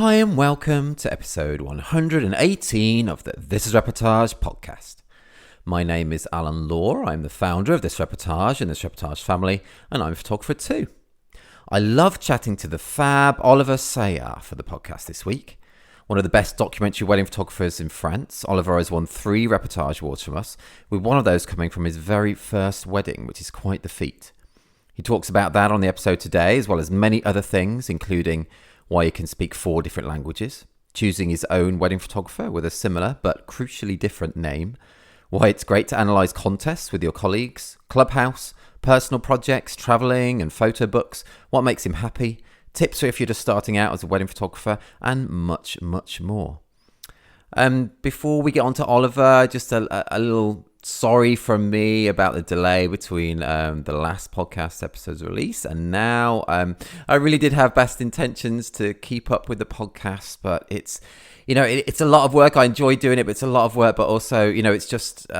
Hi and welcome to episode 118 of the This is Reportage podcast. My name is Alan Law. I'm the founder of This Reportage and This Reportage family, and I'm a photographer too. I love chatting to the fab Oliver Saillard for the podcast this week. One of the best documentary wedding photographers in France, Oliver has won 3 Reportage Awards from us, with one of those coming from his very first wedding, which is quite the feat. He talks about that on the episode today, as well as many other things, including why he can speak 4 different languages, choosing his own wedding photographer with a similar but crucially different name, why it's great to analyse contests with your colleagues, Clubhouse, personal projects, travelling and photobooks, what makes him happy, tips for if you're just starting out as a wedding photographer, and much, much more. Before we get on to Oliver, just a little sorry from me about the delay between the last podcast episode's release and now. I really did have best intentions to keep up with the podcast, but it's a lot of work. I enjoy doing it, but it's a lot of work. But also, it's just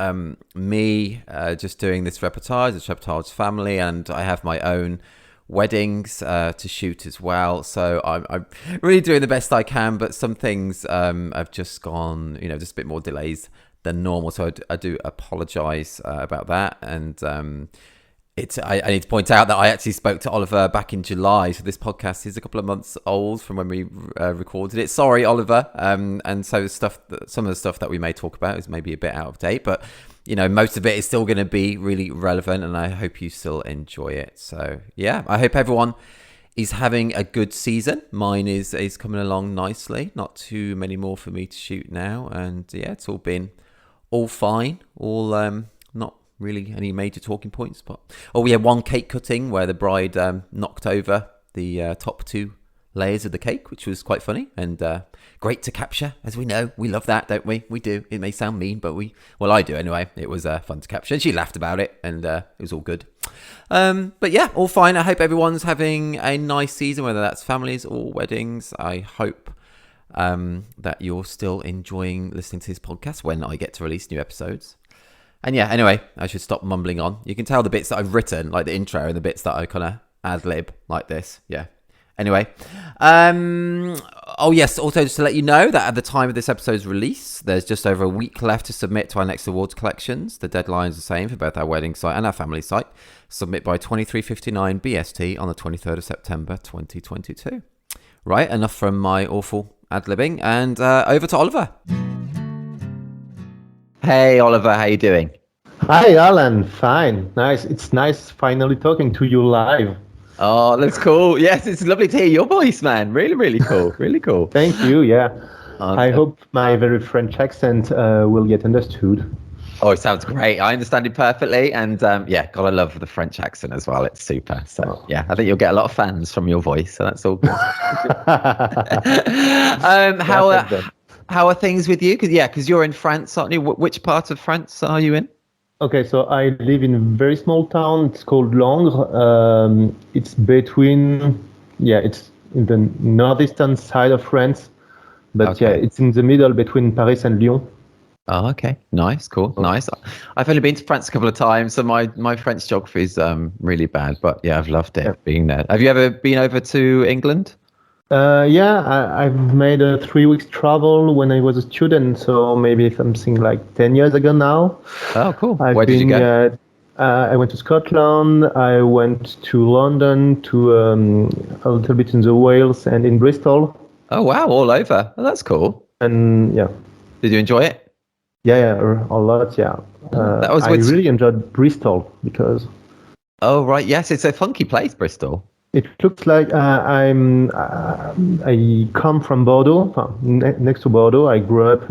me just doing this reportage family, and I have my own weddings to shoot as well. So I'm really doing the best I can, but some things have just gone, just a bit more delays than normal. So I do apologise about that. And I need to point out that I actually spoke to Oliver back in July. So this podcast is a couple of months old from when we recorded it. Sorry, Oliver. And so some of the stuff that we may talk about is maybe a bit out of date, but most of it is still going to be really relevant, and I hope you still enjoy it. So yeah, I hope everyone is having a good season. Mine is coming along nicely. Not too many more for me to shoot now, and yeah, it's all been all fine. All not really any major talking points, but we had one cake cutting where the bride knocked over the top 2 layers of the cake, which was quite funny and great to capture. As we know, we love that, don't we? We do. It may sound mean, but I do anyway. It was fun to capture, and she laughed about it, and it was all good. But yeah, all fine. I hope everyone's having a nice season, whether that's families or weddings. I hope that you're still enjoying listening to this podcast when I get to release new episodes. And yeah, anyway, I should stop mumbling on. You can tell the bits that I've written, like the intro, and the bits that I kind of ad-lib like this. Yeah. Anyway, yes, also just to let you know that at the time of this episode's release, there's just over a week left to submit to our next awards collections. The deadline's the same for both our wedding site and our family site. Submit by 23:59 BST on the 23rd of September 2022. Right, enough from my awful ad-libbing, and over to Oliver. Hey Oliver, how you doing? Hi Alan, fine, nice. It's nice finally talking to you live. Oh, that's cool. Yes, it's lovely to hear your voice, man. Really, really cool. Really cool. Thank you. Yeah. I hope my very French accent will get understood. Oh, it sounds great. I understand it perfectly. And yeah, God, I love the French accent as well. It's super. So yeah, I think you'll get a lot of fans from your voice. So that's all good. How are things with you? Because you're in France, aren't you? Which part of France are you in? Okay, so I live in a very small town. It's called Langres. It's it's in the northeastern side of France, but okay. Yeah, it's in the middle between Paris and Lyon. Oh, okay. Nice, cool, nice. I've only been to France a couple of times, so my French geography is really bad, but yeah, I've loved it being there. Have you ever been over to England? I've made a 3 weeks travel when I was a student, so maybe something like 10 years ago now. Oh, cool. Where did you go? I went to Scotland, I went to London, to a little bit in the Wales and in Bristol. Oh, wow, all over. Oh, that's cool. And yeah. Did you enjoy it? Yeah, a lot, yeah. I really enjoyed Bristol because... Oh, right, yes, it's a funky place, Bristol. It looks like I come from Bordeaux, next to Bordeaux. I grew up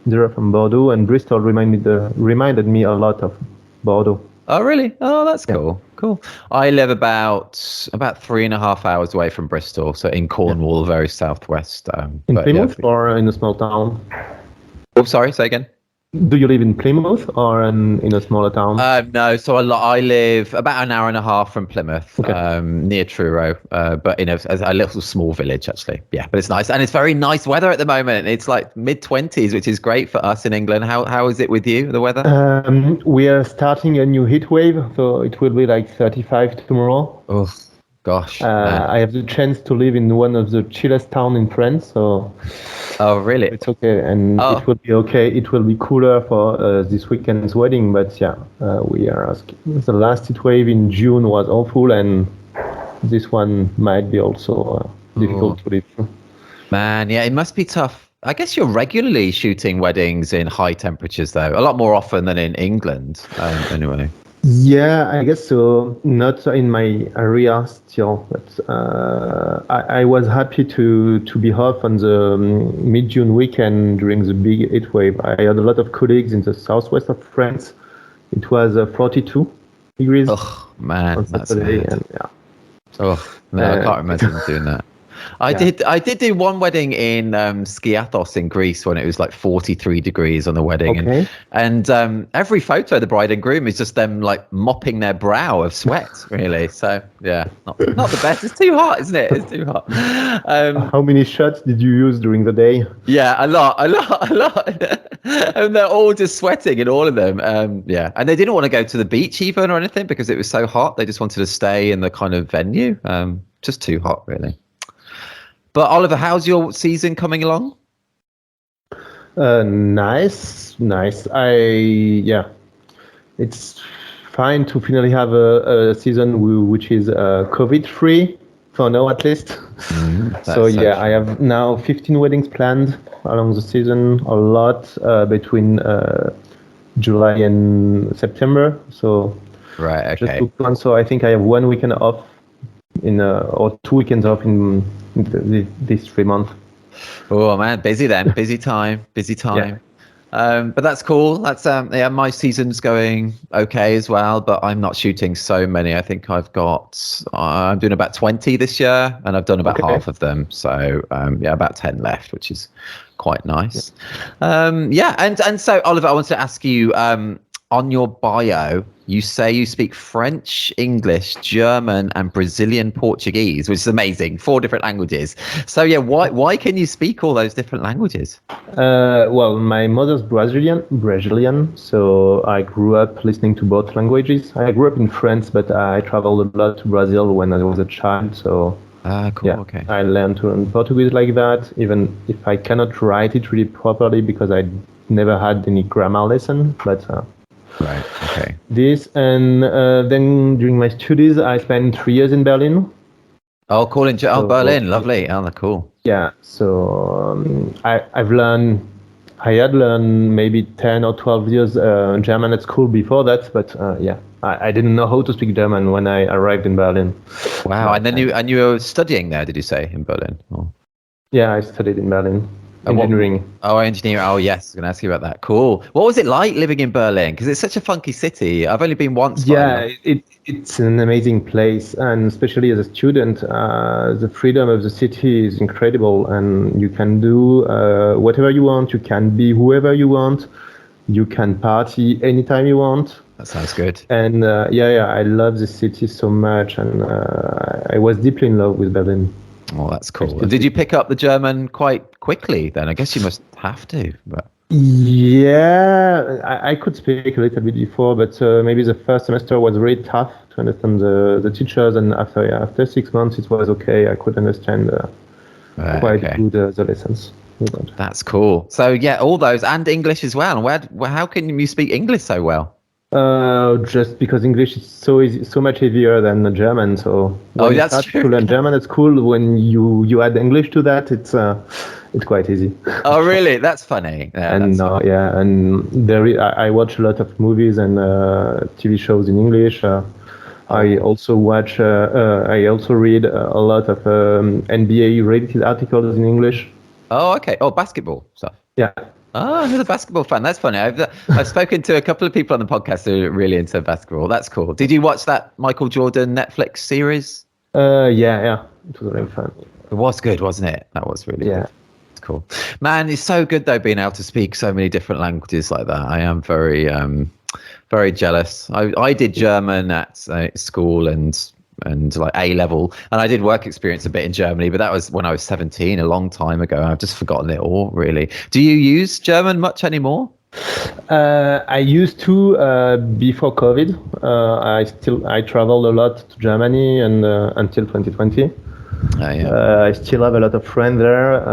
there from Bordeaux, and Bristol reminded me a lot of Bordeaux. Oh, really? Oh, that's cool. Cool. I live about 3.5 hours away from Bristol, so in Cornwall, very southwest. In Plymouth or in a small town? Oh, sorry, say again. Do you live in Plymouth or in a smaller town? No, so I live about an hour and a half from Plymouth, near Truro, but as a little small village actually. Yeah, but it's nice, and it's very nice weather at the moment. It's like mid-20s, which is great for us in England. How is it with you, the weather? We are starting a new heat wave, so it will be like 35 tomorrow. Oh Gosh. I have the chance to live in one of the chillest town in France, so Oh, really? it's okay, and Oh. it will be okay. It will be cooler for this weekend's wedding, but yeah, we are asking. The last heat wave in June was awful, and this one might be also difficult to live through. Man, yeah, it must be tough. I guess you're regularly shooting weddings in high temperatures, though, a lot more often than in England, anyway. Yeah, I guess so. Not in my area still, but I was happy to be off on the mid-June weekend during the big heat wave. I had a lot of colleagues in the southwest of France. It was 42 degrees Oh, man, on that's Saturday, mad. and yeah. Oh, no, I can't imagine doing that. I did do one wedding in Skiathos in Greece when it was like 43 degrees on the wedding. Okay. And every photo of the bride and groom is just them like mopping their brow of sweat, really. So, yeah, not the best. It's too hot, isn't it? It's too hot. How many shots did you use during the day? Yeah, a lot. And they're all just sweating in all of them. Yeah. And they didn't want to go to the beach even or anything because it was so hot. They just wanted to stay in the kind of venue. Just too hot, really. But Oliver, how's your season coming along? Nice. It's fine to finally have a season which is COVID-free for now at least. So yeah, I have now 15 weddings planned along the season, a lot between July and September. So right, okay. Just booked one. So I think I have 1 weekend off or 2 weekends off in this 3 months. Oh man, busy then, busy time. Yeah. But that's cool. That's yeah, my season's going okay as well, but I'm not shooting so many. I think I'm doing about 20 this year, and I've done about half of them. So yeah, about 10 left, which is quite nice. Yeah, and so Oliver, I wanted to ask you, on your bio, you say you speak French, English, German, and Brazilian Portuguese, which is amazing. 4 different languages. So yeah, why can you speak all those different languages? Well, my mother's Brazilian, so I grew up listening to both languages. I grew up in France, but I traveled a lot to Brazil when I was a child. So cool. yeah, Okay. I learned to learn Portuguese like that, even if I cannot write it really properly because I never had any grammar lesson. But right. Okay. this and then during my studies, I spent 3 years in Berlin. Oh, cool. Berlin. Lovely. Oh, cool. Yeah. So I had learned maybe 10 or 12 years German at school before that. But yeah, I didn't know how to speak German when I arrived in Berlin. Wow. And then you were studying there, did you say, in Berlin? Oh. Yeah, I studied in Berlin. Engineering. Engineering. Oh, yes. I'm going to ask you about that. Cool. What was it like living in Berlin? Because it's such a funky city. I've only been once. Yeah, it's an amazing place. And especially as a student, the freedom of the city is incredible. And you can do whatever you want. You can be whoever you want. You can party anytime you want. That sounds good. And yeah, I love the city so much. And I was deeply in love with Berlin. Oh, that's cool. Did you pick up the German quite quickly then? I guess you must have to. But yeah, I could speak a little bit before, but maybe the first semester was really tough to understand the teachers, and after 6 months it was okay. I could understand quite good the lessons. That's cool. So yeah, all those and English as well. How can you speak English so well? Just because English is so easy, so much easier than German. So when you start to learn German at school, when you add English to that, it's quite easy. Oh, really? That's funny. Yeah, and I watch a lot of movies and TV shows in English. I also read a lot of NBA related articles in English. Oh, okay. Oh, basketball stuff. Yeah. Oh, another basketball fan. That's funny. I've spoken to a couple of people on the podcast who are really into basketball. That's cool. Did you watch that Michael Jordan Netflix series? Yeah. It was really fun. It was good, wasn't it? That was really good. It's cool. Man, it's so good though being able to speak so many different languages like that. I am very, very jealous. I did German at school and like A level, and I did work experience a bit in Germany, but that was when I was 17, a long time ago. I've just forgotten it all, really. Do you use German much anymore? I used to before COVID. I traveled a lot to Germany and until 2020. I still have a lot of friends there.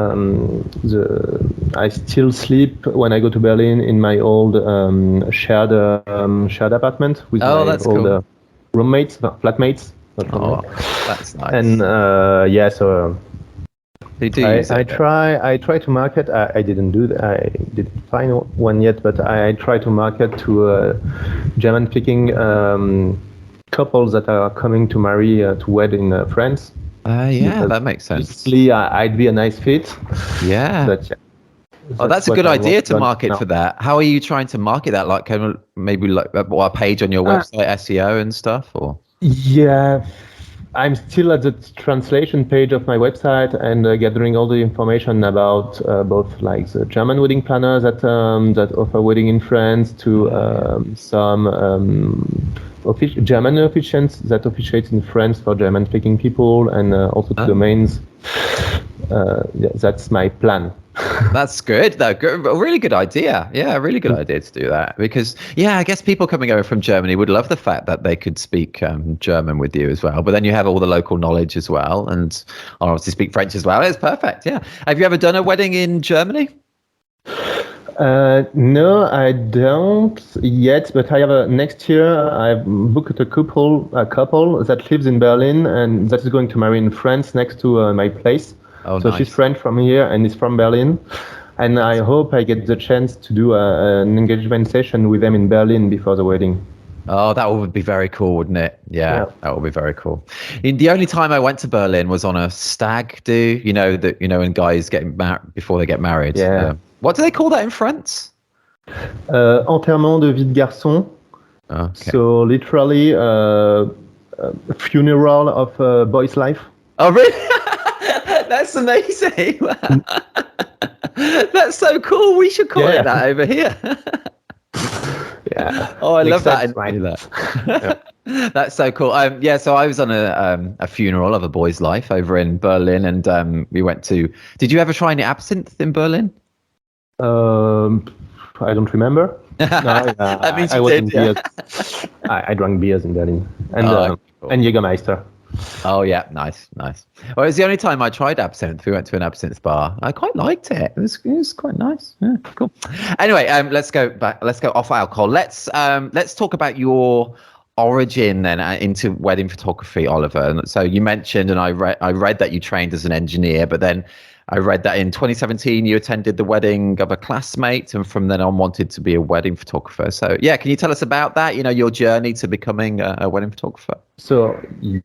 I still sleep when I go to Berlin in my old shared apartment with my old roommates, flatmates. That's nice. And so I try to market. I didn't do that. I didn't find one yet, but I try to market to German-speaking couples that are coming to marry to wed in France. That makes sense. Basically, I'd be a nice fit. Yeah. But, that's a good idea to market for that. How are you trying to market that? Like, maybe like a page on your website, SEO and stuff, or? Yeah, I'm still at the translation page of my website and gathering all the information about both like the German wedding planners that offer wedding in France to some German officiants that officiate in France for German-speaking people, and also to domains. That's my plan. That's good, though. A really good idea. Yeah, a really good idea to do that, because I guess people coming over from Germany would love the fact that they could speak German with you as well. But then you have all the local knowledge as well, and obviously speak French as well. It's perfect. Yeah. Have you ever done a wedding in Germany? No, I don't yet, but I have next year I've booked a couple that lives in Berlin and that is going to marry in France next to my place. So nice. She's French from here and is from Berlin, and I hope I get the chance to do an engagement session with them in Berlin before the wedding. Oh, that would be very cool, wouldn't it? Yeah, that would be very cool. The only time I went to Berlin was on a stag do, when guys get married before they get married. Yeah. What do they call that in France? Enterrement de vie de garçon. Okay. So literally a funeral of a boy's life. Oh, really? That's amazing. That's so cool. We should call it that over here. Yeah. Oh, I love that. Right. That's so cool. So I was on a funeral of a boy's life over in Berlin, and we went to. Did you ever try any absinthe in Berlin? I don't remember. No, that means I wasn't beers. I drank beers in Berlin and Jägermeister. Oh yeah, nice. Well, it was the only time I tried absinthe. We went to an absinthe bar. I quite liked it. It was quite nice. Yeah, cool. Anyway, let's go back. Let's go off alcohol. Let's talk about your origin then into wedding photography, Oliver. So you mentioned, and I read that you trained as an engineer, but then I read that in 2017 you attended the wedding of a classmate, and from then on wanted to be a wedding photographer. So can you tell us about that? Your journey to becoming a wedding photographer. So I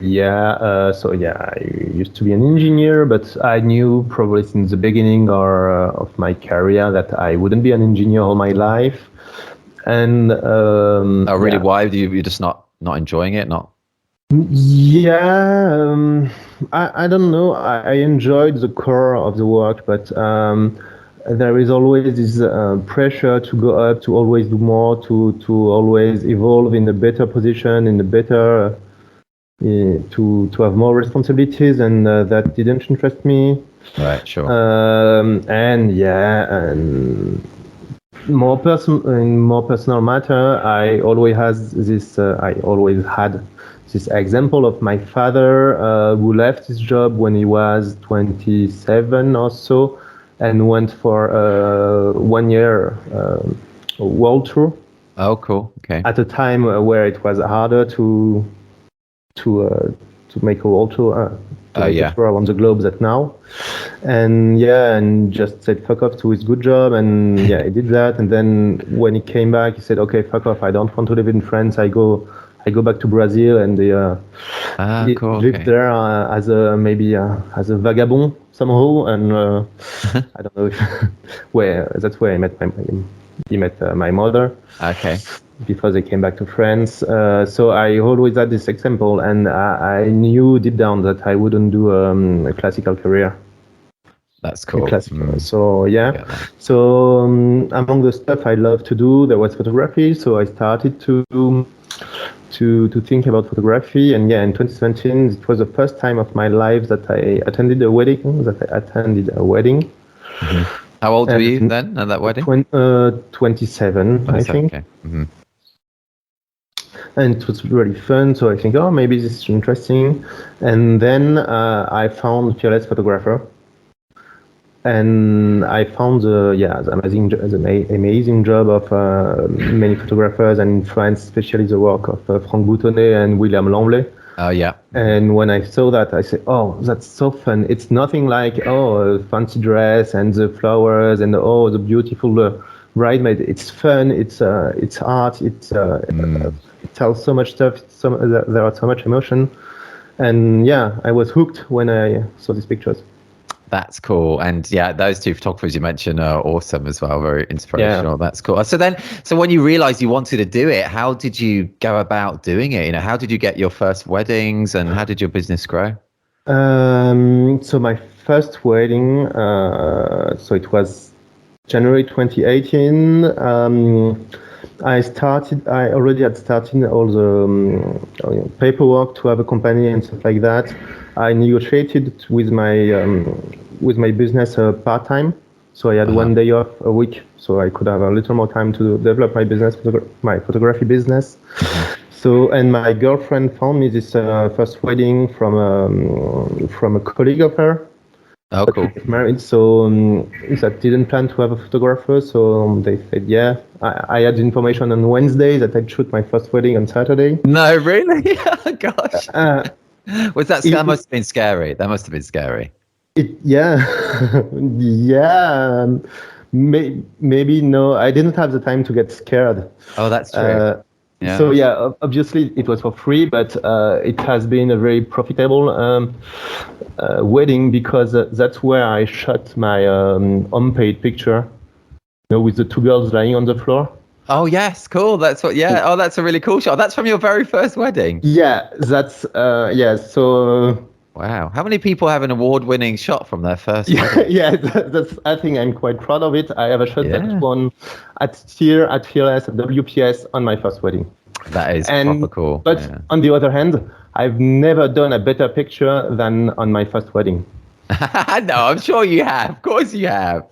used to be an engineer, but I knew probably since the beginning of my career that I wouldn't be an engineer all my life. And really? Why? You're just not enjoying it? Not. Yeah, I don't know. I enjoyed the core of the work, but there is always this pressure to go up, to always do more, to always evolve in a better position, in a better to have more responsibilities, and that didn't interest me. Right, sure. And more personal matter, I always had this example of my father who left his job when he was 27 or so and went for 1 year world tour. Oh, cool. Okay. At a time where it was harder to make a world tour, make a tour around the globe than now, and just said fuck off to his good job, and he did that. And then when he came back, he said, okay, fuck off, I don't want to live in France. I go back to Brazil, and he lived there as a vagabond somehow, and I don't know if that's where he met my mother. Okay. Before they came back to France. So I always had this example, and I knew deep down that I wouldn't do a classical career. That's cool. So So among the stuff I love to do, there was photography. So I started to think about photography, and in 2017 it was the first time of my life that I attended a wedding. Mm-hmm. How old were you then at that wedding? 27, I think. Okay. Mm-hmm. And it was really fun. So I think, oh, maybe this is interesting. And then I found Fearless Photographer. And I found the amazing job of many photographers, and in France, especially the work of Franck Boutonnet and William Lamblay. Oh, yeah. And when I saw that, I said, oh, that's so fun. It's nothing like, a fancy dress and the flowers and, the beautiful bridesmaid. It's fun. It's art. It tells so much stuff. There are so much emotion. And yeah, I was hooked when I saw these pictures. That's cool. And yeah, those two photographers you mentioned are awesome as well. Very inspirational. Yeah. That's cool. So when you realized you wanted to do it, how did you go about doing it? How did you get your first weddings and how did your business grow? So my first wedding, so it was January 2018. I already had started all the paperwork to have a company and stuff like that. I negotiated with my business part-time, so I had 1 day off a week, so I could have a little more time to develop my business, my photography business. So, and my girlfriend found me this first wedding from a colleague of her. Oh, cool. Married, so that didn't plan to have a photographer, so they said, yeah. I had information on Wednesday that I'd shoot my first wedding on Saturday. No, really? Gosh. That must have been scary. That must have been scary. Yeah. Maybe no. I didn't have the time to get scared. Oh, that's true. Yeah. So yeah, obviously it was for free, but it has been a very profitable wedding because that's where I shot my unpaid picture, with the two girls lying on the floor. Oh yes, cool. That's what. Yeah. Oh, that's a really cool shot. That's from your very first wedding. Yeah, that's yeah. So. Wow. How many people have an award-winning shot from their first wedding? Yeah, that's. I think I'm quite proud of it. I have a shot that won at Fearless, at WPS on my first wedding. That is proper cool. But on the other hand, I've never done a better picture than on my first wedding. No, I'm sure you have. Of course you have.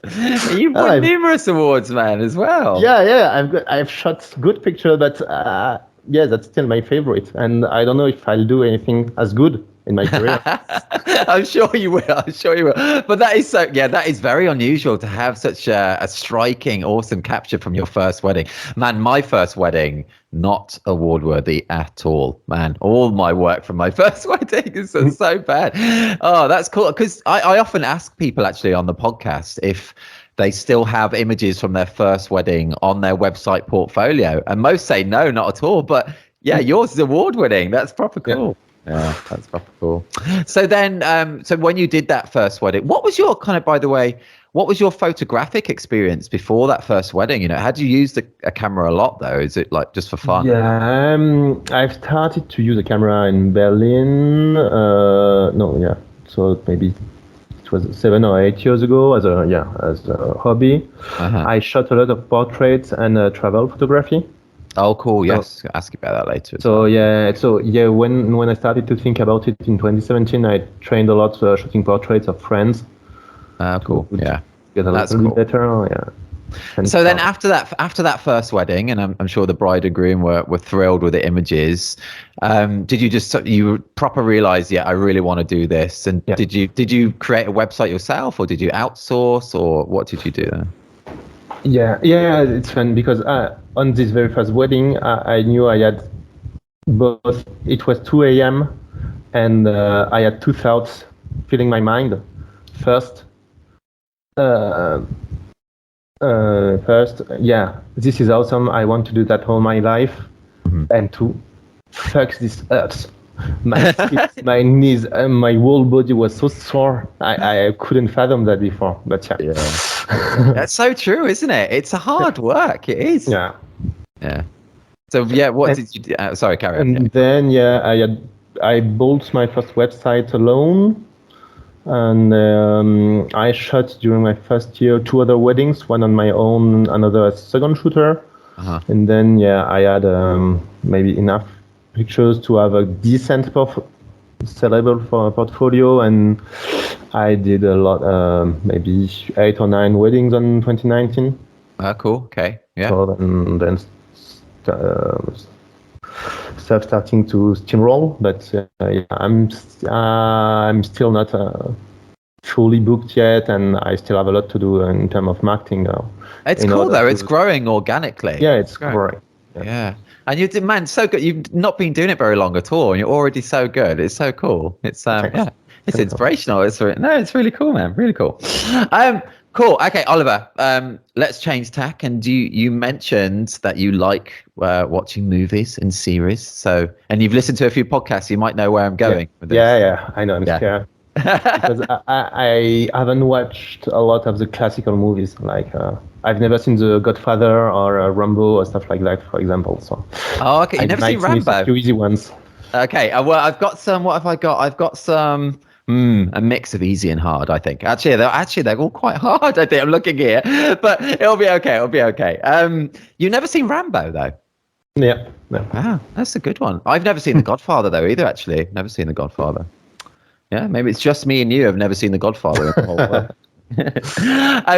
You've won numerous awards, man, as well. Yeah. I've shot good pictures, but that's still my favorite. And I don't know if I'll do anything as good in my career. I'm sure you will. But that is very unusual to have such a striking, awesome capture from your first wedding. Man, my first wedding, not award worthy at all. Man, all my work from my first wedding is so bad. Oh, that's cool. Because I often ask people actually on the podcast if they still have images from their first wedding on their website portfolio. And most say no, not at all. But yeah, yours is award winning. That's proper cool. Yeah. Yeah, that's proper cool. So then, so when you did that first wedding, what was your what was your photographic experience before that first wedding? Had you used a camera a lot though? Is it like just for fun? Yeah, I've started to use a camera in Berlin. So maybe it was 7 or 8 years ago as a hobby. I shot a lot of portraits and travel photography. Oh, cool. Yes, I'll ask you about that later. When I started to think about it in 2017, I trained a lot shooting portraits of friends. Cool. Yeah, get a little bit better. Yeah. And so then after that first wedding, and I'm sure the bride and groom were thrilled with the images. Did you proper realize, I really want to do this? And did you create a website yourself, or did you outsource, or what did you do there? Yeah, it's fun because on this very first wedding, I knew I had both. It was 2 a.m. and I had two thoughts filling my mind. First, this is awesome. I want to do that all my life. Mm-hmm. And two, fuck this earth. My feet, my knees, and my whole body was so sore. I couldn't fathom that before. But yeah. That's so true, isn't it? It's a hard work. It is. Yeah. So what did you do? Sorry, carry on. And then I built my first website alone, and I shot during my first year 2 other weddings, one on my own, another as second shooter, and then I had maybe enough pictures to have a decent sellable for a portfolio, and I did a lot, maybe 8 or 9 weddings in 2019. Cool. Okay. Yeah. So then stuff starting to steamroll, but yeah, I'm still not fully booked yet, and I still have a lot to do in terms of marketing. It's cool though. It's growing organically. Yeah, it's growing. Yeah. And you did, man, so good. You've not been doing it very long at all, and you're already so good. It's so cool. It's yeah, it's inspirational. It's really cool, man. Really cool. Cool. Okay, Oliver. Let's change tack. And you mentioned that you like watching movies and series. So, and you've listened to a few podcasts. You might know where I'm going with this. Yeah. I know. I'm scared. Because I haven't watched a lot of the classical movies. Like I've never seen The Godfather or Rambo or stuff like that, for example. So. Oh, okay. You've never seen Rambo? A few easy ones. Okay. Well, I've got some. What have I got? I've got some. A mix of easy and hard, I think. Actually, they're all quite hard. I think I'm looking here, but it'll be okay. It'll be okay. You've never seen Rambo though? Yeah. No. Wow, that's a good one. I've never seen The Godfather though either. Actually, never seen The Godfather. Yeah, maybe it's just me and you have never seen The Godfather in the whole world.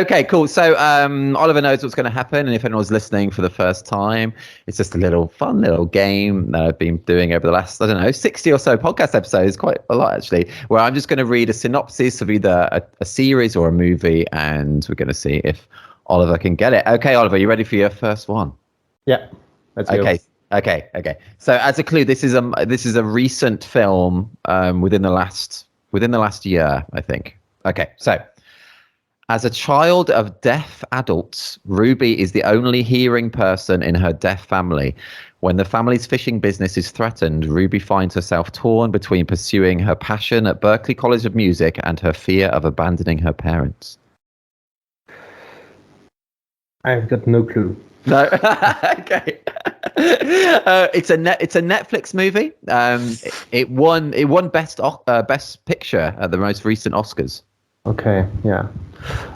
Okay, cool. So Oliver knows what's going to happen, and if anyone's listening for the first time, it's just a fun little game that I've been doing over the last, 60 or so podcast episodes, quite a lot actually, where I'm just going to read a synopsis of either a series or a movie, and we're going to see if Oliver can get it. Okay, Oliver, you ready for your first one? Yeah. Let's go. Okay. So as a clue, this is a recent film within the last year, I think. Okay, so as a child of deaf adults, Ruby is the only hearing person in her deaf family. When the family's fishing business is threatened, Ruby finds herself torn between pursuing her passion at Berklee College of Music and her fear of abandoning her parents. I've got no clue. No. Okay. It's a Netflix movie. It won best picture at the most recent Oscars. Okay, yeah.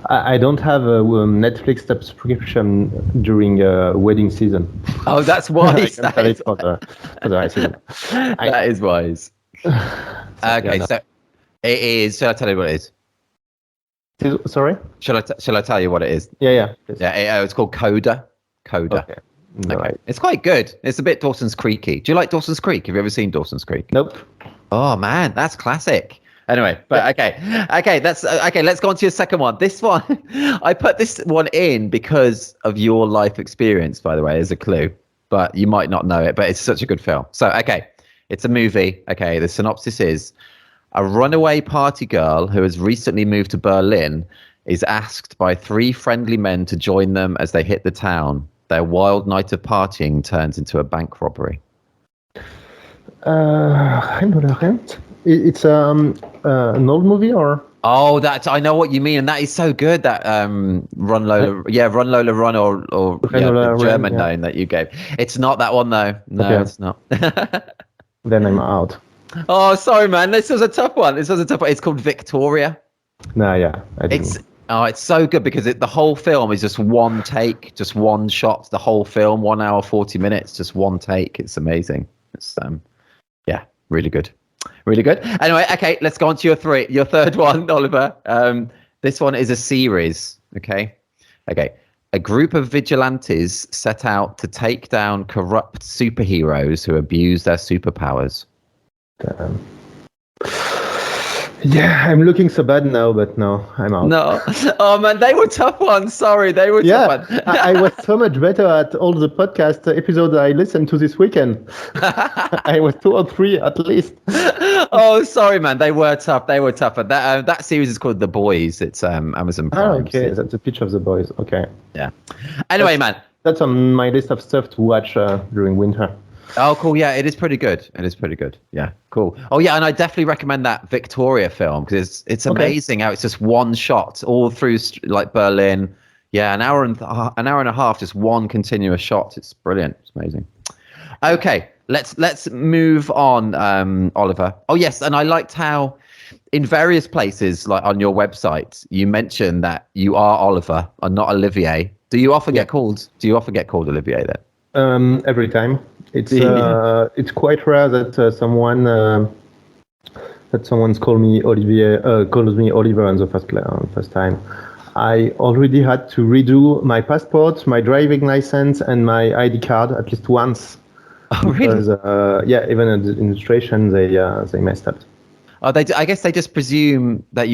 I don't have a Netflix subscription during wedding season. Oh, that's wise. That is wise. Okay, so it is. Shall I tell you what it is? Sorry? Shall I tell you what it is? Yeah. It's called Coda. Okay. No, okay. It's quite good. It's a bit Dawson's Creaky. Do you like Dawson's Creek? Have you ever seen Dawson's Creek? Nope. Oh man, that's classic. Anyway, but okay. Let's go on to your second one. This one, I put this one in because of your life experience, by the way, as a clue. But you might not know it. But it's such a good film. So it's a movie. Okay, the synopsis is: a runaway party girl who has recently moved to Berlin is asked by 3 friendly men to join them as they hit the town. Their wild night of partying turns into a bank robbery. It's an old movie, or? Oh, I know what you mean, and that is so good. That Run Lola, Run Lola Run, or the German name that you gave. It's not that one though. No, it's not. Then I'm out. Oh, sorry, man. This was a tough one. It's called Victoria. No, yeah, I didn't. It's so good because the whole film is just one take, just one shot. The whole film, 1 hour 40 minutes, just one take. It's amazing. It's really good. Really good. Anyway, okay, let's go on to your third one, Oliver. This one is a series. Okay. A group of vigilantes set out to take down corrupt superheroes who abuse their superpowers. Yeah, I'm looking so bad now, but no, I'm out. No. Oh, man, they were tough ones. Sorry, they were tough ones. I was so much better at all the podcast episodes I listened to this weekend. I was 2 or 3 at least. Oh, sorry, man. They were tough. But that series is called The Boys. It's Amazon Prime. Oh, okay. That's a picture of The Boys. Okay. Yeah. Anyway, that's on my list of stuff to watch during winter. Oh, cool. Yeah, it is pretty good. Yeah, cool. Oh, yeah, and I definitely recommend that Victoria film because it's amazing how it's just one shot all through like Berlin. Yeah, an hour and a half, just one continuous shot. It's brilliant. It's amazing. Okay, let's move on, Oliver. Oh, yes, and I liked how in various places, like on your website, you mentioned that you are Oliver and not Olivier. Do you often get called Olivier then? Every time. It's quite rare that someone that someone's calls me Oliver on the first time. I already had to redo my passport, my driving license, and my ID card at least once. Oh, really? Because, even at the administration, they messed up. Oh, I guess they just presume that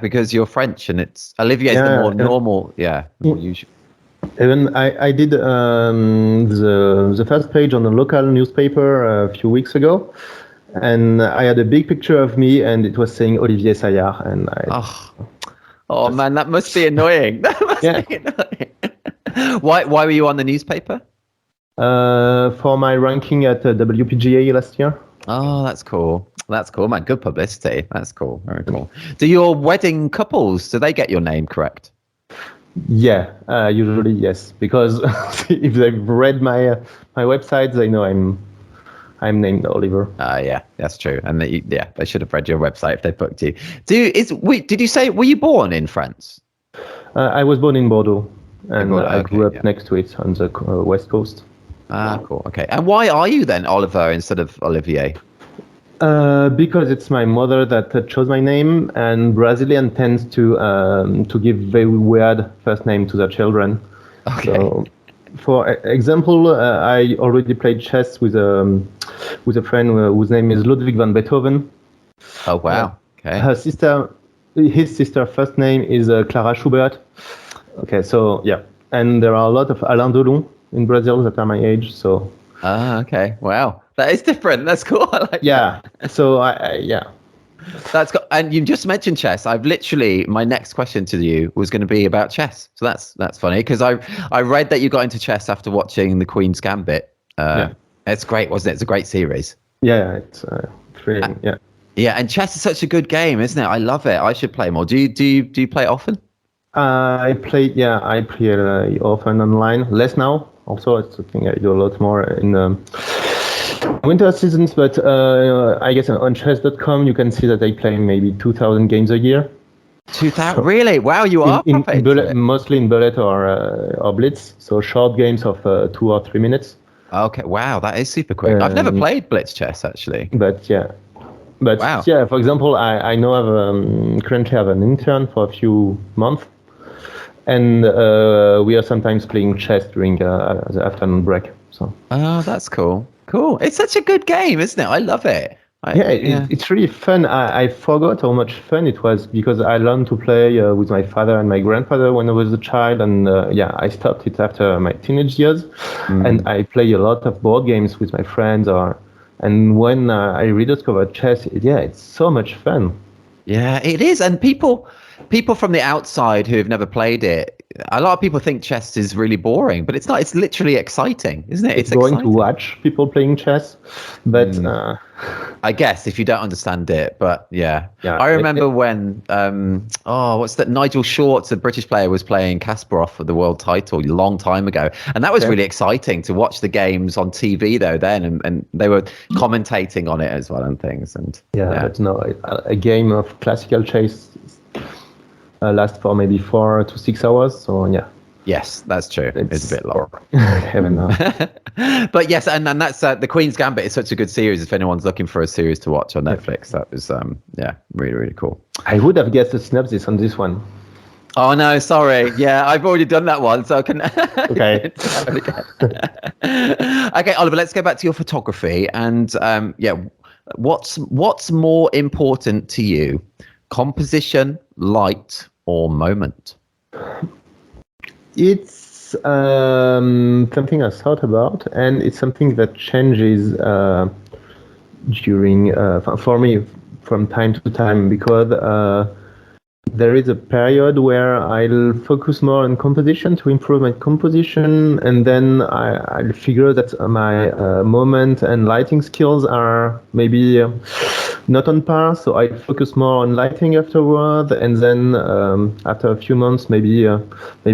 because you're French and it's Olivier's the more normal, more usual. Even I did the first page on a local newspaper a few weeks ago, and I had a big picture of me, and it was saying Olivier Saillard, and man, that must be annoying. That must be annoying. Why were you on the newspaper? For my ranking at WPGA last year. Oh, that's cool. That's cool, man. Good publicity. That's cool. Very cool. Do your wedding couples, do they get your name correct? Yeah, usually yes, because if they've read my website, they know I'm named Oliver. Yeah, that's true. And they should have read your website if they booked you. Did you say, were you born in France? I was born in Bordeaux, and I grew up yeah. next to it on the west coast. Cool. Okay. And why are you then Oliver instead of Olivier? Because it's my mother that chose my name, and Brazilian tends to give very weird first name to their children. Okay. So, for example, I already played chess with a friend whose name is Ludwig van Beethoven. Oh wow! Okay. His sister first name is Clara Schubert. Okay, so yeah, and there are a lot of Alain Delon in Brazil that are my age. So. Okay. Wow. That is different. That's cool. I like that. So That's cool. And you just mentioned chess. My next question to you was going to be about chess. So that's funny because I read that you got into chess after watching The Queen's Gambit. It's great, wasn't it? It's a great series. Yeah, it's really, yeah. Yeah, and chess is such a good game, isn't it? I love it. I should play more. Do you play it often? I play often online. Less now. Also, it's something I do a lot more in winter seasons. But I guess on chess.com you can see that I play maybe 2,000 games a year. 2,000? Really? Wow, you are mostly in bullet or blitz. So short games of 2 or 3 minutes. Okay. Wow, that is super quick. I've never played blitz chess actually. But wow. Yeah. For example, I know currently have an intern for a few months. And we are sometimes playing chess during the afternoon break. So. Oh, that's cool. Cool. It's such a good game, isn't it? I love it. It's really fun. I forgot how much fun it was because I learned to play with my father and my grandfather when I was a child. And I stopped it after my teenage years. And I play a lot of board games with my friends. And when I rediscovered chess, it's so much fun. Yeah, it is. And people from the outside who have never played it, a lot of people think chess is really boring, but it's not. It's literally exciting, isn't it? It's boring to watch people playing chess, but I guess if you don't understand it. But I remember when what's that? Nigel Shorts, a British player, was playing Kasparov for the world title a long time ago, and that was really exciting to watch the games on TV though. Then and they were commentating on it as well and things. And but no, a game of classical chess lasts for maybe 4 to 6 hours. So yes, that's true. It's a bit long. Heaven knows. But yes, and that's The Queen's Gambit is such a good series. If anyone's looking for a series to watch on Netflix, that was really, really cool. I would have guessed the synopsis on this one. Oh no, sorry. Yeah, I've already done that one, so I can. Okay. Okay, Oliver. Let's go back to your photography, and what's more important to you? Composition, light, or moment? It's something I thought about, and it's something that changes during for me from time to time because there is a period where I'll focus more on composition to improve my composition, and then I'll figure that my moment and lighting skills are maybe not on par, so I focus more on lighting afterward, and then after a few months, maybe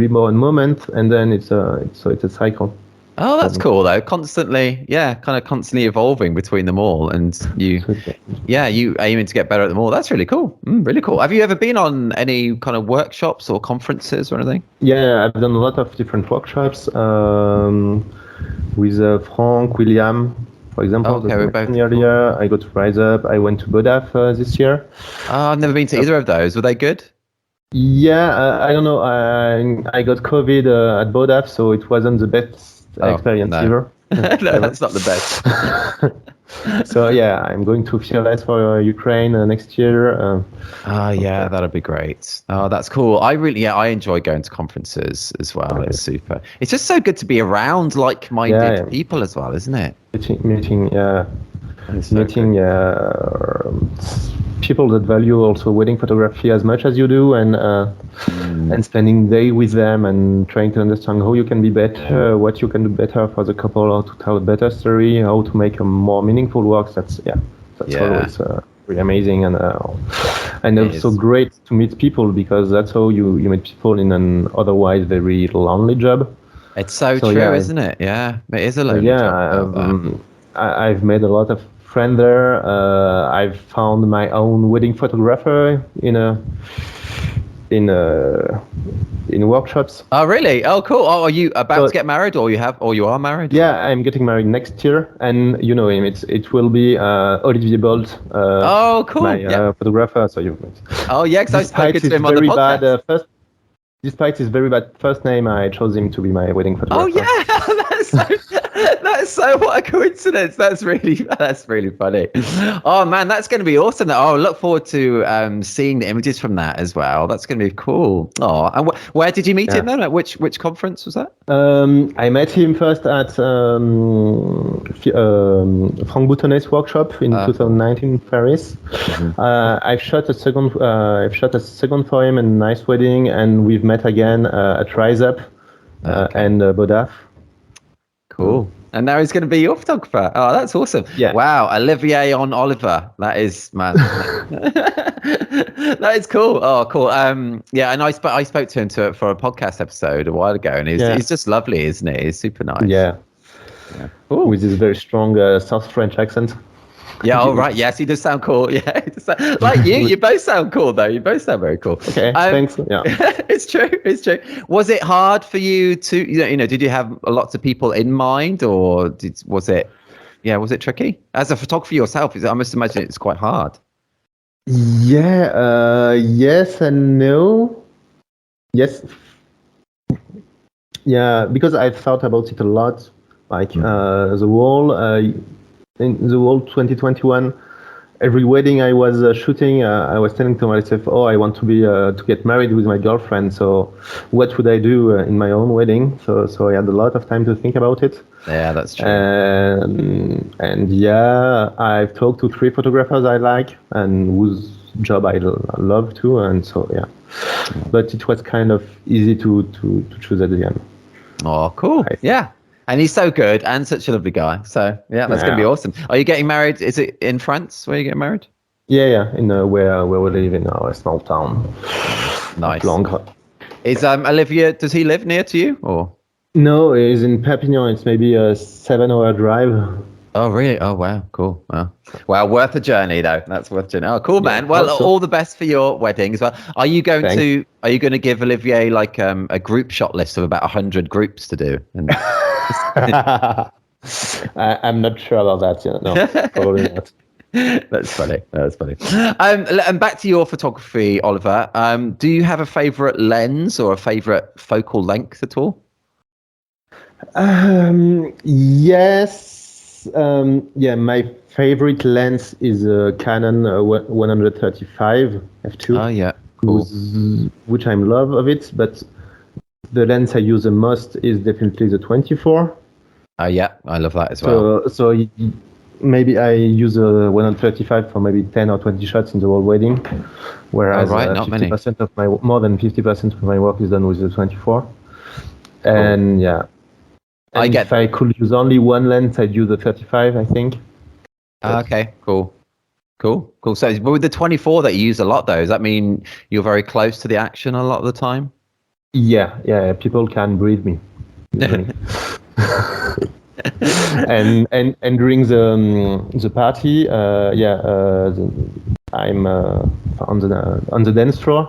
more on moment, and then it's a cycle. Oh, that's cool though. Constantly evolving between them all, and you aiming to get better at them all. That's really cool. Really cool. Have you ever been on any kind of workshops or conferences or anything? Yeah, I've done a lot of different workshops with Frank, William, for example. Okay, we're both Earlier. I go to Rise Up. I went to Bodaf this year. Oh, I've never been to either of those. Were they good? Yeah, I don't know. I got COVID at Bodaf, so it wasn't the best experience ever. No, that's not the best. So yeah, I'm going to Fearless for Ukraine next year. Yeah, that'll be great. Oh, that's cool. I enjoy going to conferences as well. It's super. It's just so good to be around like-minded people as well, isn't it? Meeting people that value also wedding photography as much as you do, and spending day with them and trying to understand how you can be better, what you can do better for the couple, how to tell a better story, how to make a more meaningful work. That's always really amazing, and also great to meet people, because that's how you meet people in an otherwise very lonely job. It's so true, isn't it? Yeah, it is a lonely job. I've made a lot of friends there. I've found my own wedding photographer in workshops. Oh, really? Oh, cool. Oh, are you about to get married, or you are married? Yeah, I'm getting married next year, and you know him. It will be Olivier Bolt. Oh, cool. My photographer. So you. Oh yeah, because I spoke to him on the podcast. Despite his very bad first name, I chose him to be my wedding photographer. Oh yeah, that's so what a coincidence. That's really funny. Oh man, that's going to be awesome. I look forward to seeing the images from that as well. That's going to be cool. Oh, and where did you meet him then? At which conference was that? I met him first at Franck Boutonnet's workshop in 2019 in Paris. Mm-hmm. I've shot a second for him in Nice Wedding, and we've met again at Rise Up and Bodaf. Cool. And now he's going to be your photographer. Oh, that's awesome. Yeah. Wow. Olivier on Oliver. That is, man. That is cool. Oh, cool. Yeah. And I spoke to him for a podcast episode a while ago, and he's just lovely, isn't he? He's super nice. Yeah. Cool. With his very strong South French accent. Yeah, all right. Yes, he does sound cool. Yeah, like you. You both sound cool, though. You both sound very cool. Okay, thanks. Yeah, it's true. It's true. Was it hard for you to, did you have lots of people in mind, or was it tricky as a photographer yourself? I must imagine it's quite hard. Yeah. Yes and no. Yes. Yeah, because I've thought about it a lot. Like the whole. In the whole 2021, every wedding I was shooting, I was telling to myself, I want to get married with my girlfriend. So what would I do in my own wedding? So I had a lot of time to think about it. Yeah, that's true. And yeah, I've talked to 3 photographers I like and whose job I love too. And so, yeah. But it was kind of easy to choose at the end. Oh, cool. Yeah. And he's so good and such a lovely guy. So yeah, that's going to be awesome. Are you getting married? Is it in France where you get married? Yeah. In where we live in our small town. Nice. Langres. Is Olivier? Does he live near to you or? No, he's in Perpignan. It's maybe a 7-hour drive. Oh really? Oh wow, cool. Wow, worth a journey though. That's worth a journey. Oh, cool, man. Well, all the best for your wedding as well. Are you going to give Olivier like a group shot list of about 100 groups to do? And I'm not sure about that. No, probably not. That's funny. And back to your photography, Oliver. Do you have a favorite lens or a favorite focal length at all? Yes. My favorite lens is a Canon 135 f2. Oh yeah, cool. Which I love of it, but the lens I use the most is definitely the 24. Oh yeah, I love that as well. So maybe I use a 135 for maybe 10 or 20 shots in the whole wedding, whereas not 50% of more than 50% of my work is done with the 24. And yeah. And if I could use only one lens, I'd use the 35, I think. Okay, cool. So with the 24 that you use a lot, though, does that mean you're very close to the action a lot of the time? Yeah. People can breathe me. and during the party, I'm on the dance floor,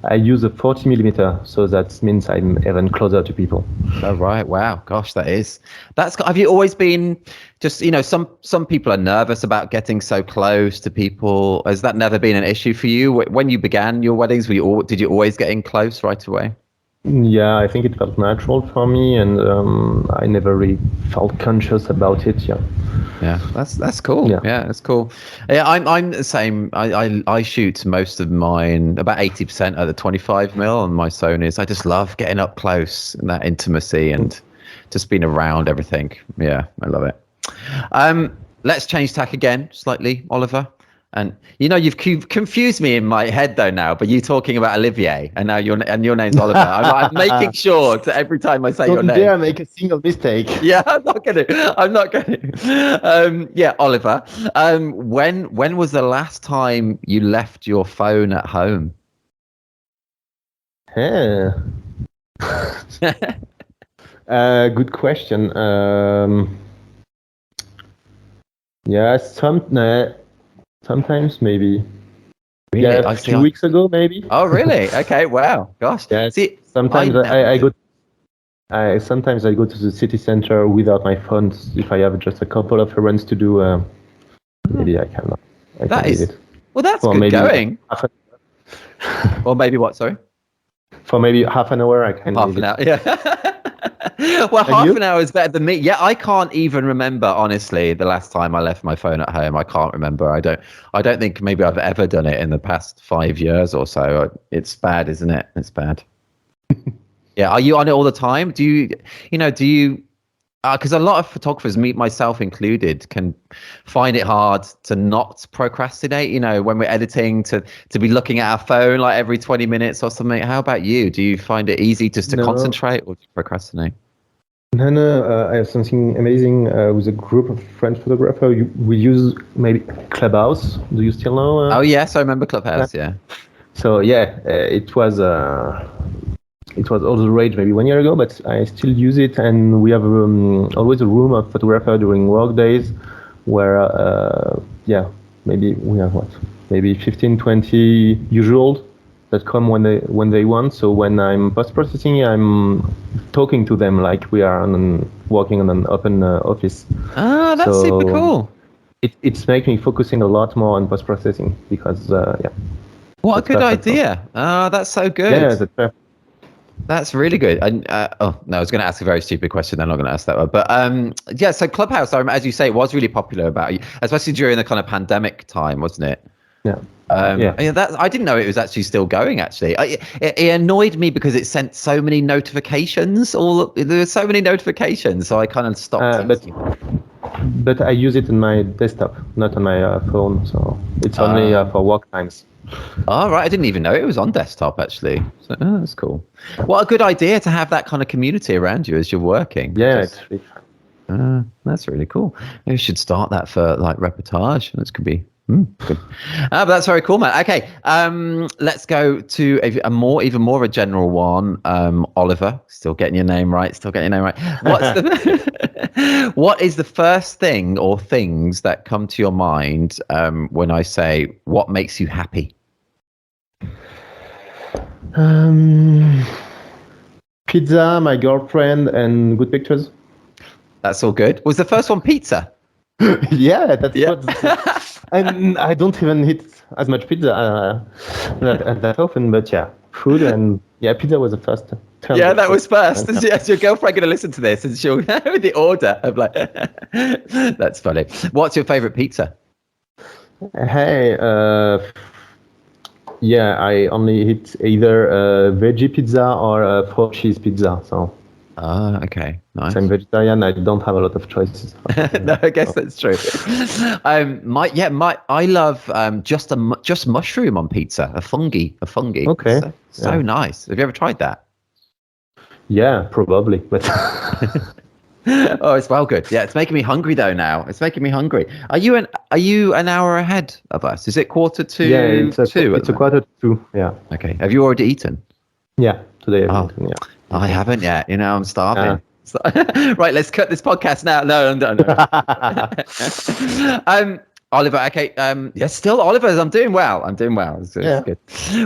I use a 40 millimeter, so that means I'm even closer to people. Oh right, wow, gosh, that's. Have you always been just some people are nervous about getting so close to people? Has that never been an issue for you when you began your weddings? Did you always get in close right away? Yeah, I think it felt natural for me, and I never really felt conscious about it. Yeah, that's cool. Yeah, that's cool. Yeah, I'm the same. I shoot most of mine, about 80% at the 25mm on my Sonys. I just love getting up close and that intimacy and just being around everything. Yeah, I love it. Let's change tack again slightly, Oliver. And you've confused me in my head though now. But you talking about Olivier, and now your name's Oliver. I'm making sure that every time I say your name, don't dare make a single mistake. Yeah, I'm not gonna. Yeah, Oliver. When was the last time you left your phone at home? Good question. Yeah, sometimes maybe. Really? Yeah, a few weeks ago maybe. Oh, really? Okay. Wow. Gosh. Yeah. See, sometimes I go. Sometimes I go to the city center without my phone. If I have just a couple of errands to do, maybe I can leave it. Well, that's good going. Or maybe what? Sorry. For maybe half an hour, I can. Half an hour. Yeah. Well, half an hour is better than me. Yeah, I can't even remember, honestly, the last time I left my phone at home. I can't remember. I don't think maybe I've ever done it in the past 5 years or so. It's bad, isn't it? It's bad. Yeah. Are you on it all the time? Do you because a lot of photographers, me myself included, can find it hard to not procrastinate, when we're editing, to be looking at our phone like every 20 minutes or something. How about you? Do you find it easy just to concentrate, or do you procrastinate? No, I have something amazing with a group of French photographers. We use maybe Clubhouse. Do you still know? Oh, yes, I remember Clubhouse, yeah. So, it was all the rage maybe 1 year ago, but I still use it, and we have always a room of photographer during work days where, maybe we have maybe 15, 20 usuals that come when they want. So when I'm post-processing, I'm talking to them like we are working on an open office. Ah, that's super cool. It's making me focusing a lot more on post-processing because, What a good idea. Ah, that's so good. Yeah, that's perfect. That's really good. And I was going to ask a very stupid question. I'm not going to ask that one. But so Clubhouse, as you say, it was really popular especially during the kind of pandemic time, wasn't it? Yeah. I didn't know it was actually still going. Actually, it annoyed me because it sent so many notifications. There were so many notifications, so I kind of stopped. But I use it on my desktop, not on my phone. So it's only for work times. Oh, right. I didn't even know it was on desktop, actually. So, that's cool. What a good idea to have that kind of community around you as you're working. Yeah, it's really fun. That's really cool. Maybe we should start that for like Reportage. This could be good. But that's very cool, man. Okay, let's go to even more a general one. Oliver, still getting your name right. What is the first thing or things that come to your mind when I say what makes you happy? Pizza, my girlfriend, and good pictures. That's all good. Was the first one pizza? Yeah, that's what. And I don't even eat as much pizza that often, but yeah, food and pizza was the first. Yeah, that was first. Is your girlfriend going to listen to this, and she'll know the order of like? That's funny. What's your favorite pizza? Hey, I only eat either veggie pizza or 4 cheese pizza. So. Okay, nice. I'm vegetarian. I don't have a lot of choices. No, I guess that's true. I love just mushroom on pizza. A fungi. Okay. So nice. Have you ever tried that? Yeah, probably. But oh, it's well good. Yeah, it's making me hungry though now. It's making me hungry. Are you an hour ahead of us? Is it 1:45? Yeah, it's a 1:45. Yeah. Okay. Have you already eaten? Yeah, today I've eaten, yeah. I haven't yet. I'm starving. Right, let's cut this podcast now. No, I'm done. Oliver, okay. Yes, still Oliver. I'm doing well. It's good.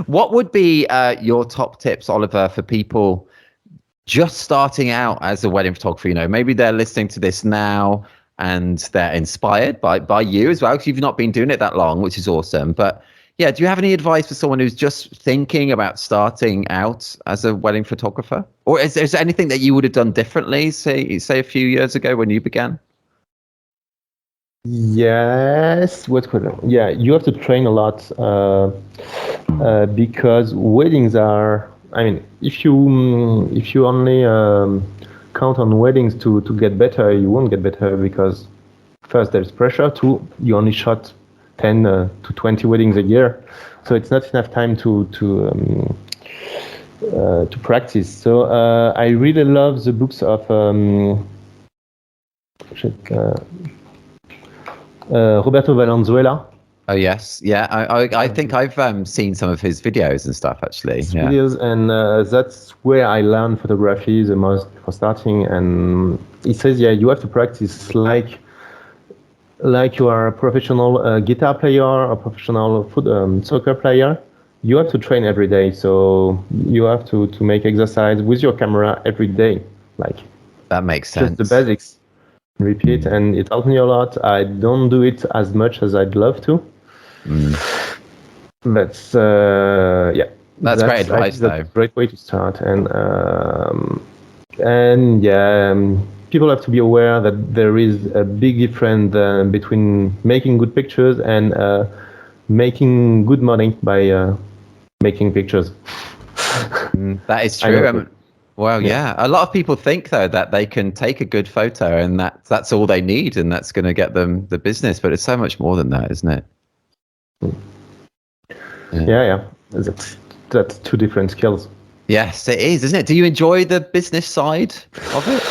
What would be your top tips, Oliver, for people just starting out as a wedding photographer? Maybe they're listening to this now and they're inspired by you as well, because you've not been doing it that long, which is awesome. But yeah, do you have any advice for someone who's just thinking about starting out as a wedding photographer? Or is there anything that you would have done differently, say a few years ago when you began? Yes, you have to train a lot because weddings are. I mean, if you only count on weddings to get better, you won't get better because first there's pressure. Two, you only shot 10 to 20 weddings a year, so it's not enough time to practice. So I really love the books of. Roberto Valenzuela. Oh yes, yeah. I think I've seen some of his videos and stuff actually. Videos, and that's where I learned photography the most for starting. And he says, you have to practice like you are a professional guitar player or professional soccer player. You have to train every day, so you have to make exercise with your camera every day. Like that makes sense. Just the basics. Repeat, and it helped me a lot. I don't do it as much as I'd love to. But that's great advice, though. That's a great way to start. People have to be aware that there is a big difference between making good pictures and making good money by making pictures. That is true. Well, yeah. A lot of people think, though, that they can take a good photo and that's all they need and that's going to get them the business. But it's so much more than that, isn't it? Yeah. That's two different skills. Yes, it is, isn't it? Do you enjoy the business side of it?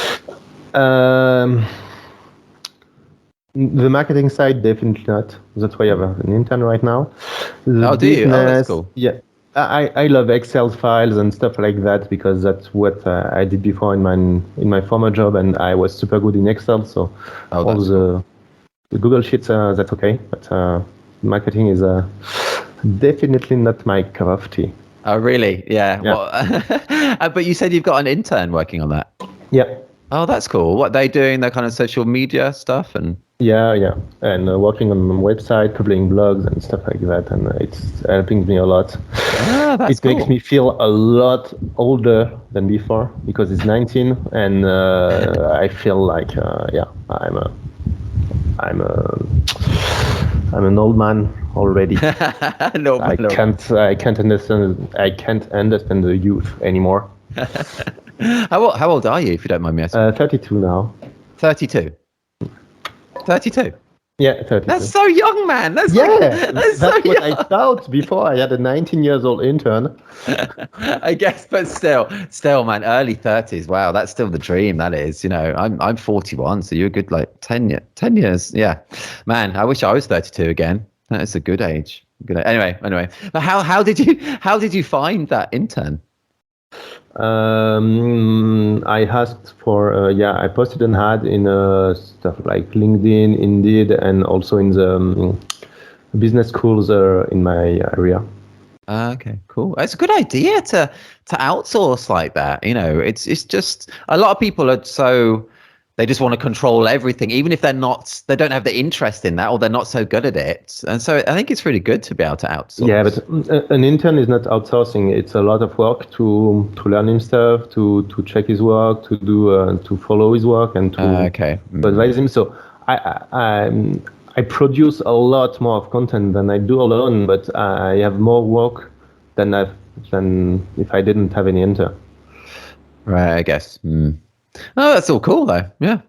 The marketing side, definitely not. That's why I have an intern right now. Do you? Oh, that's cool. Yeah. I love Excel files and stuff like that because that's what I did before in my former job, and I was super good in Excel. So all the Google Sheets, that's okay. But marketing is definitely not my cup of tea. Oh, really? Yeah. Well, but you said you've got an intern working on that. Yeah. Oh, that's cool. What they doing? That kind of social media stuff and. Yeah, and working on a website, publishing blogs and stuff like that, and it's helping me a lot. That's cool. Makes me feel a lot older than before because it's 19, and I feel like I'm an old man already. No, I can't understand the youth anymore. How old are you, if you don't mind me asking? 32 now. 32. 32. Yeah, 32. That's so young, man. That's what I thought before I had a 19-year-old intern. I guess, but still, man, early 30s. Wow, that's still the dream. That is, I'm 41, so you're a good 10 years. Yeah, man, I wish I was 32 again. That is a good age. Anyway. But how did you find that intern? I asked for I posted an ad in stuff like LinkedIn, Indeed, and also in the business schools in my area. Okay, cool. It's a good idea to outsource like that. It's just a lot of people are so they just want to control everything, even if they don't have the interest in that or they're not so good at it. And so I think it's really good to be able to outsource. Yeah, but an intern is not outsourcing. It's a lot of work to learn him stuff, to check his work, to do to follow his work, and to advise him. So I produce a lot more of content than I do alone, but I have more work than if I didn't have any intern. Right, I guess. Oh, that's all cool though. Yeah,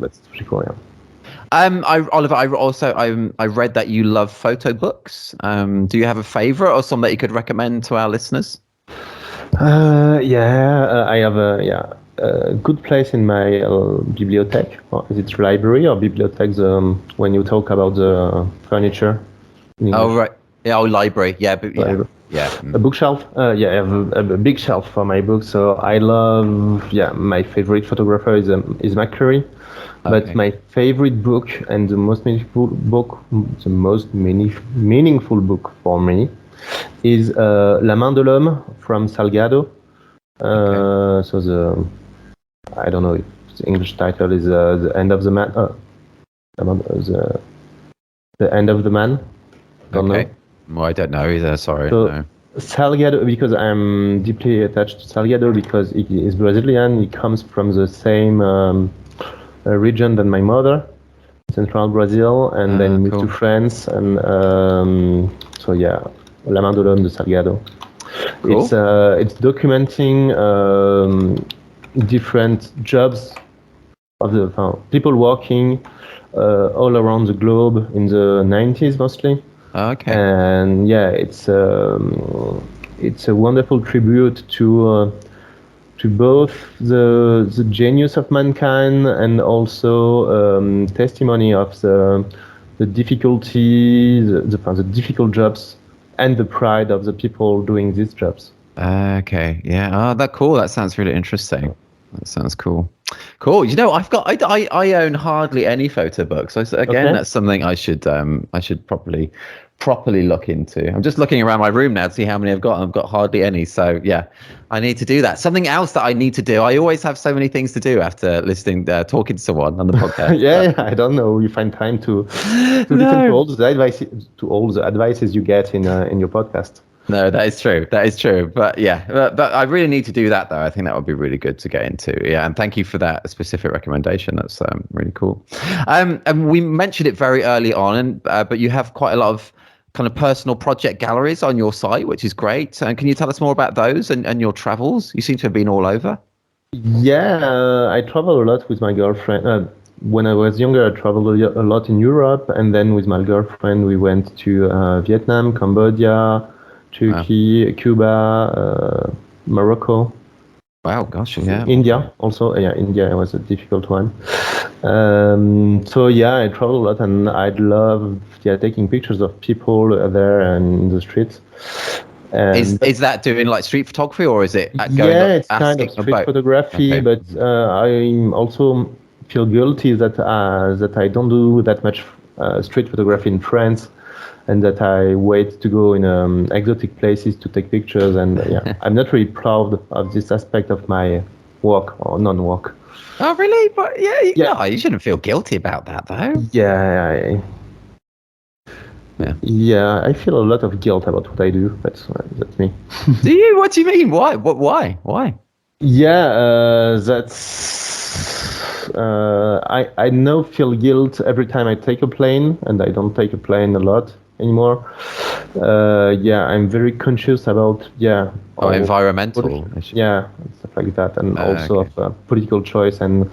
that's pretty cool. Yeah. Oliver, I read that you love photo books. Do you have a favorite or some that you could recommend to our listeners? I have a good place in my bibliothèque. Or is it library or bibliothèque? When you talk about the furniture. Oh right, yeah, library. Yeah, but Yeah. A bookshelf. I have a big shelf for my books. So I love. My favorite photographer is McCurry, but my favorite book and the most meaningful book for me is La Main de l'Homme from Salgado. So I don't know if the English title is The End of the Man. The End of the Man. Don't know. Well, I don't know either. Sorry. So, no. Salgado, because I'm deeply attached to Salgado because he is Brazilian. He comes from the same region than my mother, central Brazil, and then moved to France. And La Main de l'Homme de Salgado. Cool. It's documenting different jobs of the people working all around the globe in the 90s mostly. Okay. And it's a wonderful tribute to both the genius of mankind and also testimony of the difficulty, the difficult jobs, and the pride of the people doing these jobs. Okay. Yeah. Oh, cool. That sounds really interesting. That sounds cool. Cool. You know, I own hardly any photo books. So again, that's something I should properly look into. I'm just looking around my room now to see how many I've got. I've got hardly any. So yeah, I need to do that. Something else that I need to do. I always have so many things to do after talking to someone on the podcast. I don't know. You find time to listen to all the advices you get in your podcast. No, that is true. That is true. But yeah, but I really need to do that though. I think that would be really good to get into. Yeah, and thank you for that specific recommendation. That's really cool. And we mentioned it very early on, but you have quite a lot of kind of personal project galleries on your site, which is great. And can you tell us more about those and your travels? You seem to have been all over. Yeah, I travel a lot with my girlfriend. When I was younger, I traveled a lot in Europe, and then with my girlfriend, we went to Vietnam, Cambodia, Turkey, Cuba, Morocco. Wow, gosh, yeah. India also. Yeah, India was a difficult one. I travel a lot, and I'd love taking pictures of people there and in the streets. Is that doing like street photography, or is it it's kind of street photography, but I also feel guilty that I don't do that much street photography in France, and that I wait to go in exotic places to take pictures. And I'm not really proud of this aspect of my work or non-work. Oh, really? But no, you shouldn't feel guilty about that, though. Yeah, I feel a lot of guilt about what I do. That's me. Do you? What do you mean? Why? Why? Yeah, that's. I now feel guilt every time I take a plane, and I don't take a plane a lot anymore. I'm very conscious about environmental issues. Yeah, stuff like that, and also of political choice and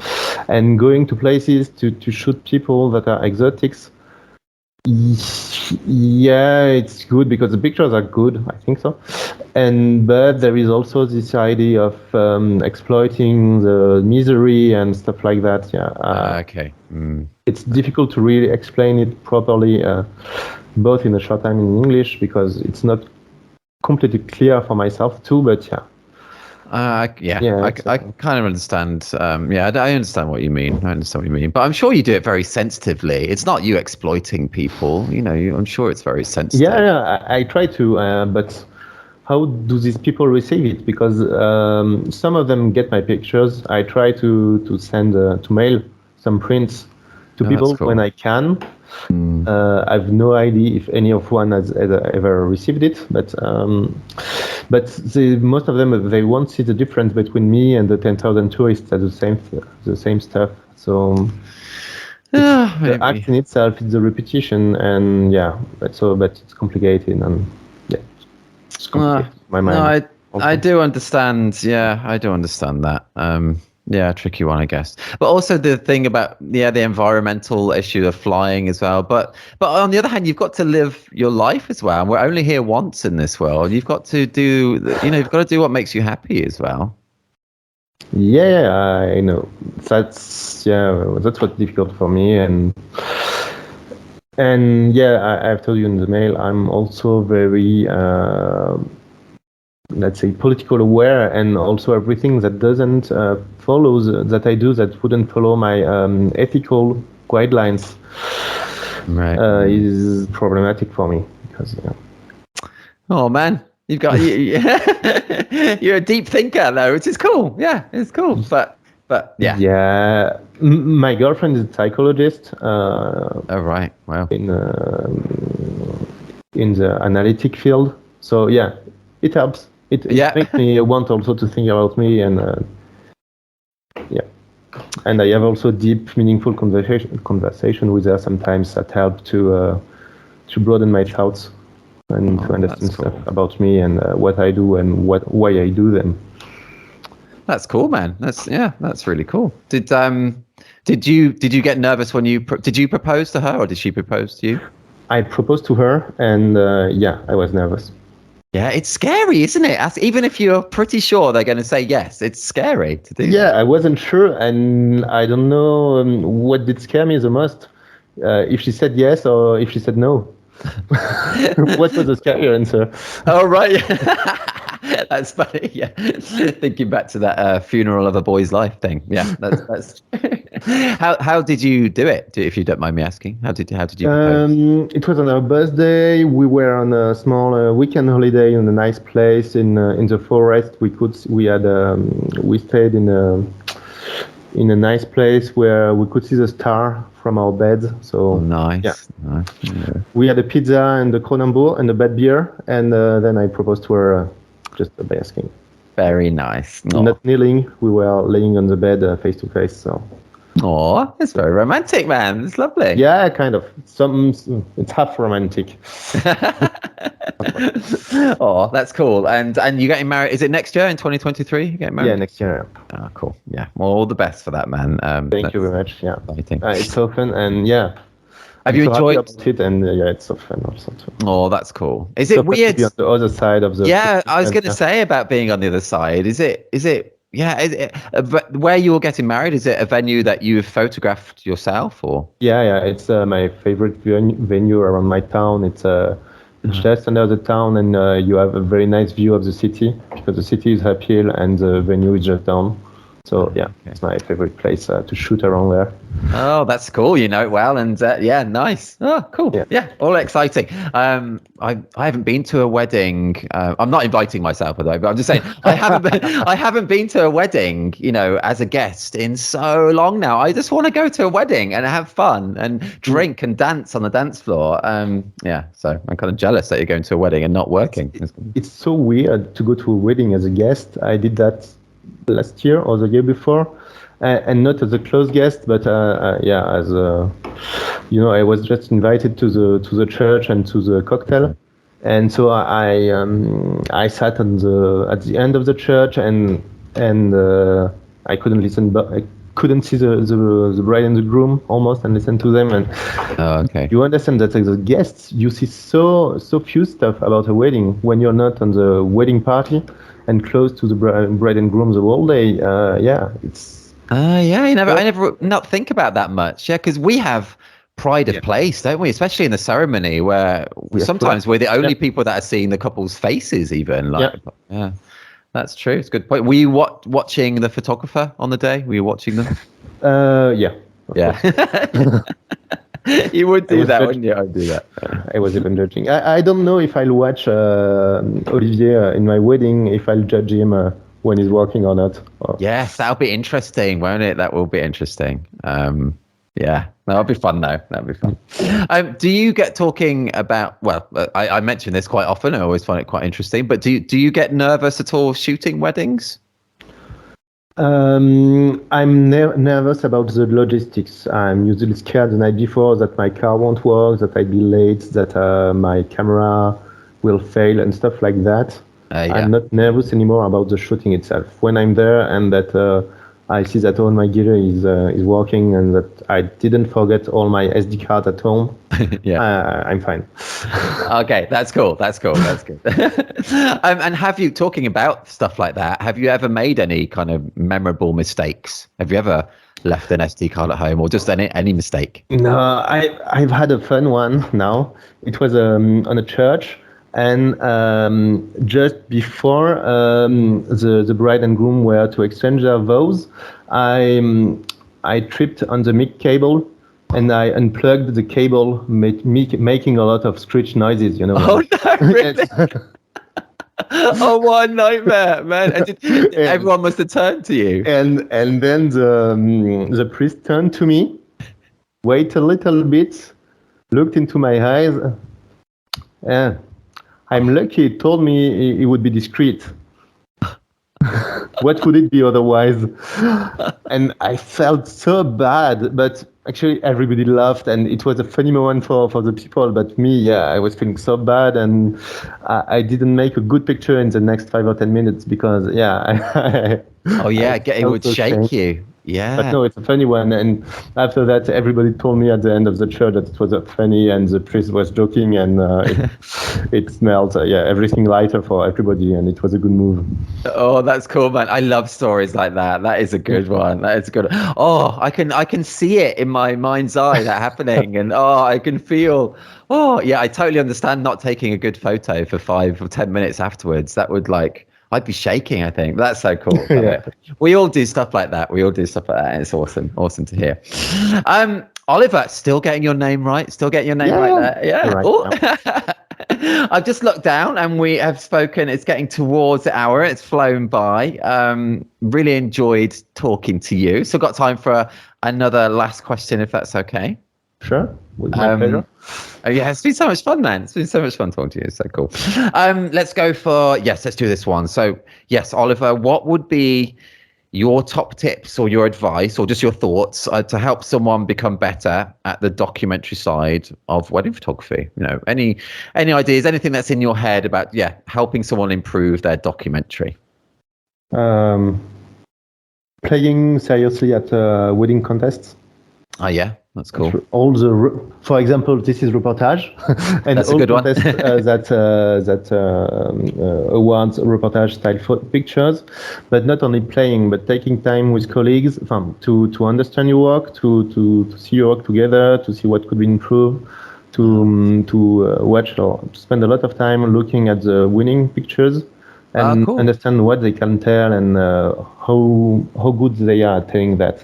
going to places to shoot people that are exotics. Yeah, it's good because the pictures are good, I think so. But there is also this idea of exploiting the misery and stuff like that. It's difficult to really explain it properly, both in a short time in English, because it's not completely clear for myself too. But I kind of understand. I understand what you mean. But I'm sure you do it very sensitively. It's not you exploiting people. I'm sure it's very sensitive. Yeah, I try to. But how do these people receive it? Because some of them get my pictures. I try to send to mail some prints to people when I can. I have no idea if any of one has ever received it, but most of them, they won't see the difference between me and the 10,000 tourists at the same stuff. So the act in itself is the repetition, and but it's complicated, and it's complicated in my mind. No, I do understand. Yeah, I do understand that. Tricky one, I guess. But also the thing about the environmental issue of flying as well. But on the other hand, you've got to live your life as well. And we're only here once in this world. You've got to do, you've got to do what makes you happy as well. Yeah, I know. That's what's difficult for me, and And yeah, I've told you in the mail, I'm also very, let's say, political aware, and also everything that doesn't follow that I do that wouldn't follow my ethical guidelines is problematic for me. Because oh man, you've got you're a deep thinker though, which is cool. Yeah, it's cool. But yeah. Yeah, my girlfriend is a psychologist. Oh right, wow. In the analytic field, so yeah, it helps. It makes me want also to think about me, and and I have also deep, meaningful conversation with her sometimes that help to broaden my thoughts and to understand stuff about me and what I do and why I do them. That's cool, man. That's really cool. Did you get nervous when did you propose to her, or did she propose to you? I proposed to her, and I was nervous. Yeah, it's scary, isn't it? Even if you're pretty sure they're going to say yes, it's scary to do. Yeah, I wasn't sure, and I don't know what did scare me the most. If she said yes or if she said no. What was the scarier answer? Oh, right. That's funny. Yeah, thinking back to that funeral of a boy's life thing. Yeah, that's. How did you do it? If you don't mind me asking, how did you propose? It was on our birthday. We were on a small weekend holiday in a nice place in the forest. We stayed in a nice place where we could see the star from our bed. So nice. Yeah. Nice. Yeah. We had a pizza and a Kronenbourg and a bad beer, and then I proposed to her just by asking. Very nice. Not kneeling. We were laying on the bed face to face. So. Oh, it's very romantic, man. It's lovely. Yeah, kind of. It's half romantic. Oh, that's cool. And you're getting married. Is it next year in 2023? You're getting married? Yeah, next year. Oh, cool. Yeah. Well, all the best for that, man. Thank you very much. Yeah. Exciting. It's so fun, and yeah. Have you enjoyed it? And it's so fun also too. Oh, that's cool. Is it weird? To be on the other side of the. Yeah, I was going to say about being on the other side. Is it? Yeah, where you're getting married, is it a venue that you've photographed yourself, or? Yeah, it's my favorite venue around my town. It's just under the town, and you have a very nice view of the city because the city is uphill and the venue is just down. So yeah, It's my favorite place to shoot around there. Oh, that's cool. You know it well, and yeah, nice. Oh, cool. Yeah, all exciting. I haven't been to a wedding. I'm not inviting myself, by the way, but I'm just saying I haven't been to a wedding, as a guest in so long now. I just want to go to a wedding and have fun and drink and dance on the dance floor. So I'm kind of jealous that you're going to a wedding and not working. It's so weird to go to a wedding as a guest. I did that last year or the year before, and not as a close guest, but as I was just invited to the church and to the cocktail, and so I sat at the end of the church, and I couldn't listen, but I couldn't see the bride and the groom almost and listen to them, and you understand that as a guest you see so few stuff about a wedding when you're not on the wedding party and close to the bride and groom the whole day. It's. I never not think about that much. Yeah, because we have pride of place, don't we? Especially in the ceremony, where sometimes we're the only people that are seeing the couple's faces. Even yeah, that's true. It's a good point. Were you watching the photographer on the day? Were you watching them? Yeah. You would do that, wouldn't you? I'd do that. I was even judging. I don't know if I'll watch Olivier in my wedding, if I'll judge him when he's working or not. Yes, that'll be interesting, won't it? That will be interesting. That'll be fun though. That'll be fun. Do you get talking about, I mention this quite often. I always find it quite interesting, but do you get nervous at all shooting weddings? I'm nervous about the logistics. I'm usually scared the night before that my car won't work, that I'll be late, that my camera will fail and stuff like that. I'm not nervous anymore about the shooting itself. When I'm there and that I see that all my gear is working and that I didn't forget all my SD card at home, I'm fine. Okay, that's cool. That's good. And have you, talking about stuff like that, have you ever made any kind of memorable mistakes? Have you ever left an SD card at home, or just any mistake? No, I've had a fun one now. It was on a church, and just before the bride and groom were to exchange their vows, I tripped on the mic cable, and I unplugged the cable, making a lot of screech noises. You know. Oh no! Really? Oh, what a nightmare, man! Everyone must have turned to you. And then the priest turned to me, wait a little bit, looked into my eyes. Yeah, I'm lucky he told me he would be discreet. What would it be otherwise? And I felt so bad, but actually everybody laughed, and it was a funny moment for the people. But me, yeah, I was feeling so bad, and I didn't make a good picture in the next 5 or 10 minutes because, yeah. Oh yeah, it would shake you. Yeah. But no, it's a funny one. And after that, everybody told me at the end of the church that it was funny, and the priest was joking, and it smelled, everything lighter for everybody, and it was a good move. Oh, that's cool, man. I love stories like that. That is a good one. That is a good. Oh, I can see it in my mind's eye that happening, and I can feel. Oh, yeah, I totally understand not taking a good photo for 5 or 10 minutes afterwards. That would I'd be shaking, I think. That's so cool. Yeah. We all do stuff like that. It's awesome. Awesome to hear. Oliver, still getting your name right? Still getting your name right there? Yeah. Right. I've just looked down and we have spoken. It's getting towards the hour. It's flown by. Really enjoyed talking to you. So got time for another last question, if that's okay. Sure. With my pleasure. Oh, yeah, it's been so much fun, man. It's been so much fun talking to you. It's so cool. Let's do this one. So, yes, Oliver, what would be your top tips or your advice or just your thoughts to help someone become better at the documentary side of wedding photography? You know, any ideas, anything that's in your head about, helping someone improve their documentary? Playing seriously at wedding contests. Oh, yeah. That's cool. For example, this is Reportage, and that's all a good contests that awards reportage style pictures, but not only playing, but taking time with colleagues to understand your work, to see your work together, to see what could be improved, to watch or spend a lot of time looking at the winning pictures and understand what they can tell and how good they are at telling that.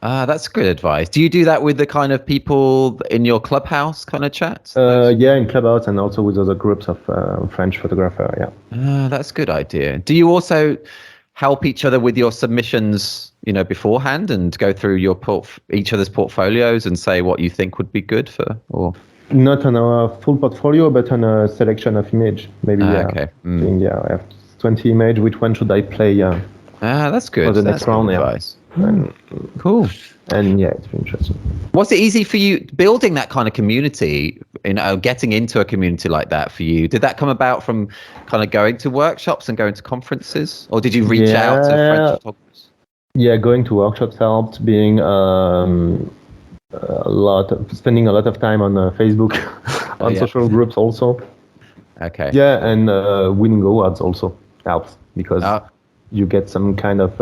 That's good advice. Do you do that with the kind of people in your Clubhouse kind of chats? In Clubhouse and also with other groups of French photographers, that's a good idea. Do you also help each other with your submissions, beforehand and go through your each other's portfolios and say what you think would be good for? Or not on our full portfolio, but on a selection of image. Maybe okay. I have 20 images. Which one should I play? That's good. For the next round, advice. Cool. And it's been interesting. Was it easy for you building that kind of community, getting into a community like that for you? Did that come about from kind of going to workshops and going to conferences, or did you reach out to French photographers? Yeah, going to workshops helped, being spending a lot of time on Facebook, on social groups also. Okay. Yeah, and winning awards also helps because you get some kind of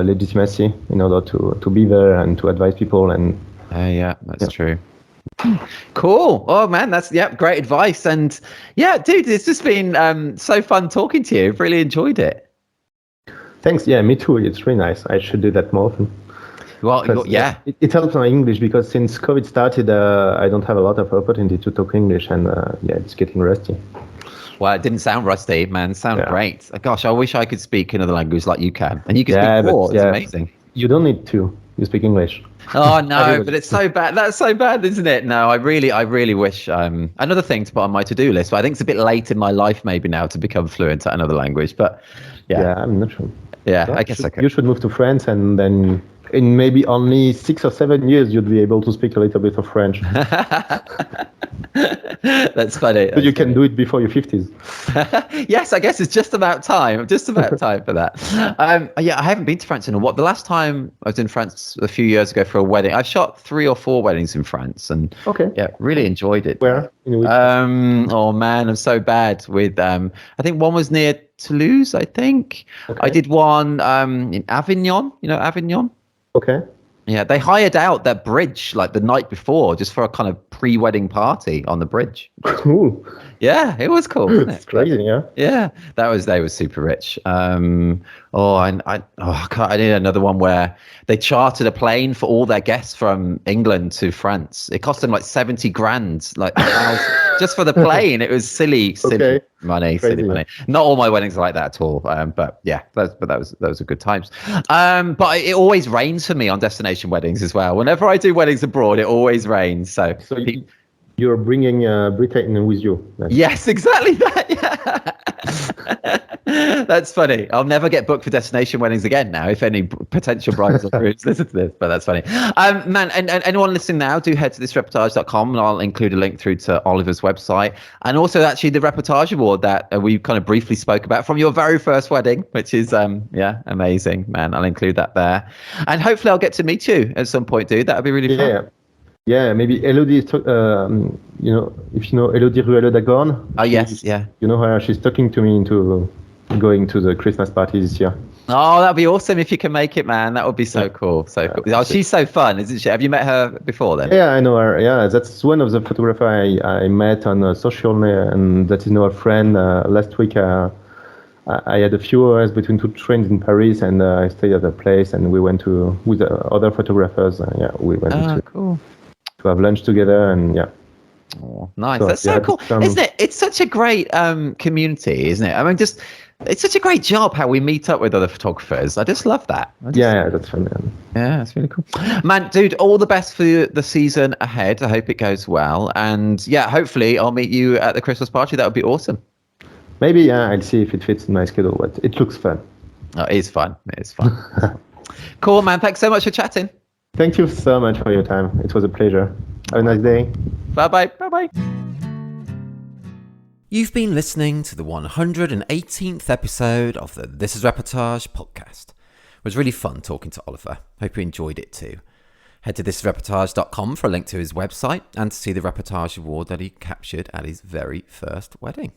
legitimacy in order to be there and to advise people. And that's true. Cool. Oh man, that's great advice. And dude, it's just been so fun talking to you. I've really enjoyed it. Thanks. Yeah, me too. It's really nice. I should do that more often. Well, it helps my English because since COVID started, I don't have a lot of opportunity to talk English, and it's getting rusty. Well, it didn't sound rusty, man. It sounded great. Gosh, I wish I could speak another language like you can. And you can speak four. It's amazing. You don't need to. You speak English. Oh, no, but it's so bad. That's so bad, isn't it? No, I really wish. Another thing to put on my to-do list, but I think it's a bit late in my life maybe now to become fluent at another language. But yeah, I'm not sure. Yeah, I guess I could. You should move to France, and then in maybe only 6 or 7 years, you'd be able to speak a little bit of French. That's funny. So you can do it before your 50s. Yes, I guess it's just about time. Just about time for that. I haven't been to France in a while. The last time I was in France a few years ago for a wedding, I've shot 3 or 4 weddings in France, and really enjoyed it. Where? Oh man, I'm so bad with. I think one was near Toulouse. I think I did one in Avignon. You know Avignon? Okay. Yeah, they hired out their bridge like the night before just for a kind of pre-wedding party on the bridge. Cool. Yeah, it was cool, wasn't it? It's crazy, yeah. Yeah, they were super rich. I need another one where they chartered a plane for all their guests from England to France. It cost them like 70 grand, like just for the plane. It was silly money. Not all my weddings are like that at all. But yeah, those are good times. But it always rains for me on destination weddings as well. Whenever I do weddings abroad, it always rains. So you're bringing Britain with you. Then. Yes, exactly that. Yeah. That's funny. I'll never get booked for destination weddings again now, if any potential brides or grooms listen to this, but that's funny. Man, and anyone listening now, do head to thisreportage.com and I'll include a link through to Oliver's website. And also actually the Reportage Award that we kind of briefly spoke about from your very first wedding, which is, amazing, man. I'll include that there. And hopefully I'll get to meet you at some point, dude. That would be really fun. Yeah, maybe Elodie, if you know Elodie Ruelle-Dagorn. Oh, yes, yeah. You know her, she's talking to me into going to the Christmas party this year. Oh, that'd be awesome if you can make it, man. That would be so cool. So cool. Oh, she's so fun, isn't she? Have you met her before then? Yeah, I know her. Yeah, that's one of the photographers I met on social, and that is now a friend. Last week, I had a few hours between two trains in Paris, and I stayed at a place, and we went with other photographers. We went cool. to have lunch together, and yeah. Oh, nice. That's so cool, isn't it? It's such a great community, isn't it? I mean, it's such a great job how we meet up with other photographers. I just love that. Yeah, that's fun, man. Yeah, that's really cool. Man, dude, all the best for the season ahead. I hope it goes well. And yeah, hopefully I'll meet you at the Christmas party. That would be awesome. Maybe, I'll see if it fits in my schedule, but it looks fun. Oh, it is fun. It is fun. Cool, man. Thanks so much for chatting. Thank you so much for your time. It was a pleasure. Have a nice day. Bye-bye. Bye-bye. You've been listening to the 118th episode of the This Is Reportage podcast. It was really fun talking to Oliver. Hope you enjoyed it too. Head to thisreportage.com for a link to his website and to see the Reportage Award that he captured at his very first wedding.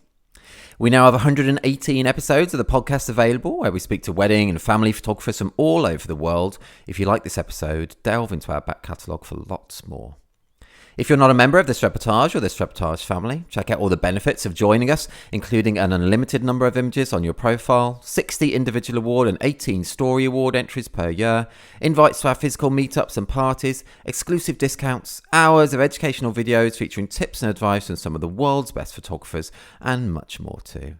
We now have 118 episodes of the podcast available where we speak to wedding and family photographers from all over the world. If you like this episode, delve into our back catalogue for lots more. If you're not a member of This Reportage or This Reportage family, check out all the benefits of joining us, including an unlimited number of images on your profile, 60 individual award and 18 story award entries per year, invites to our physical meetups and parties, exclusive discounts, hours of educational videos featuring tips and advice from some of the world's best photographers, and much more too.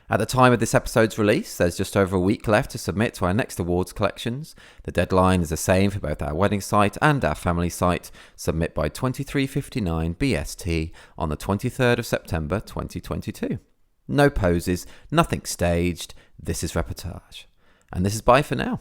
At the time of this episode's release, there's just over a week left to submit to our next awards collections. The deadline is the same for both our wedding site and our family site. Submit by 23:59 BST on the 23rd of September 2022. No poses, nothing staged. This is Reportage. And this is bye for now.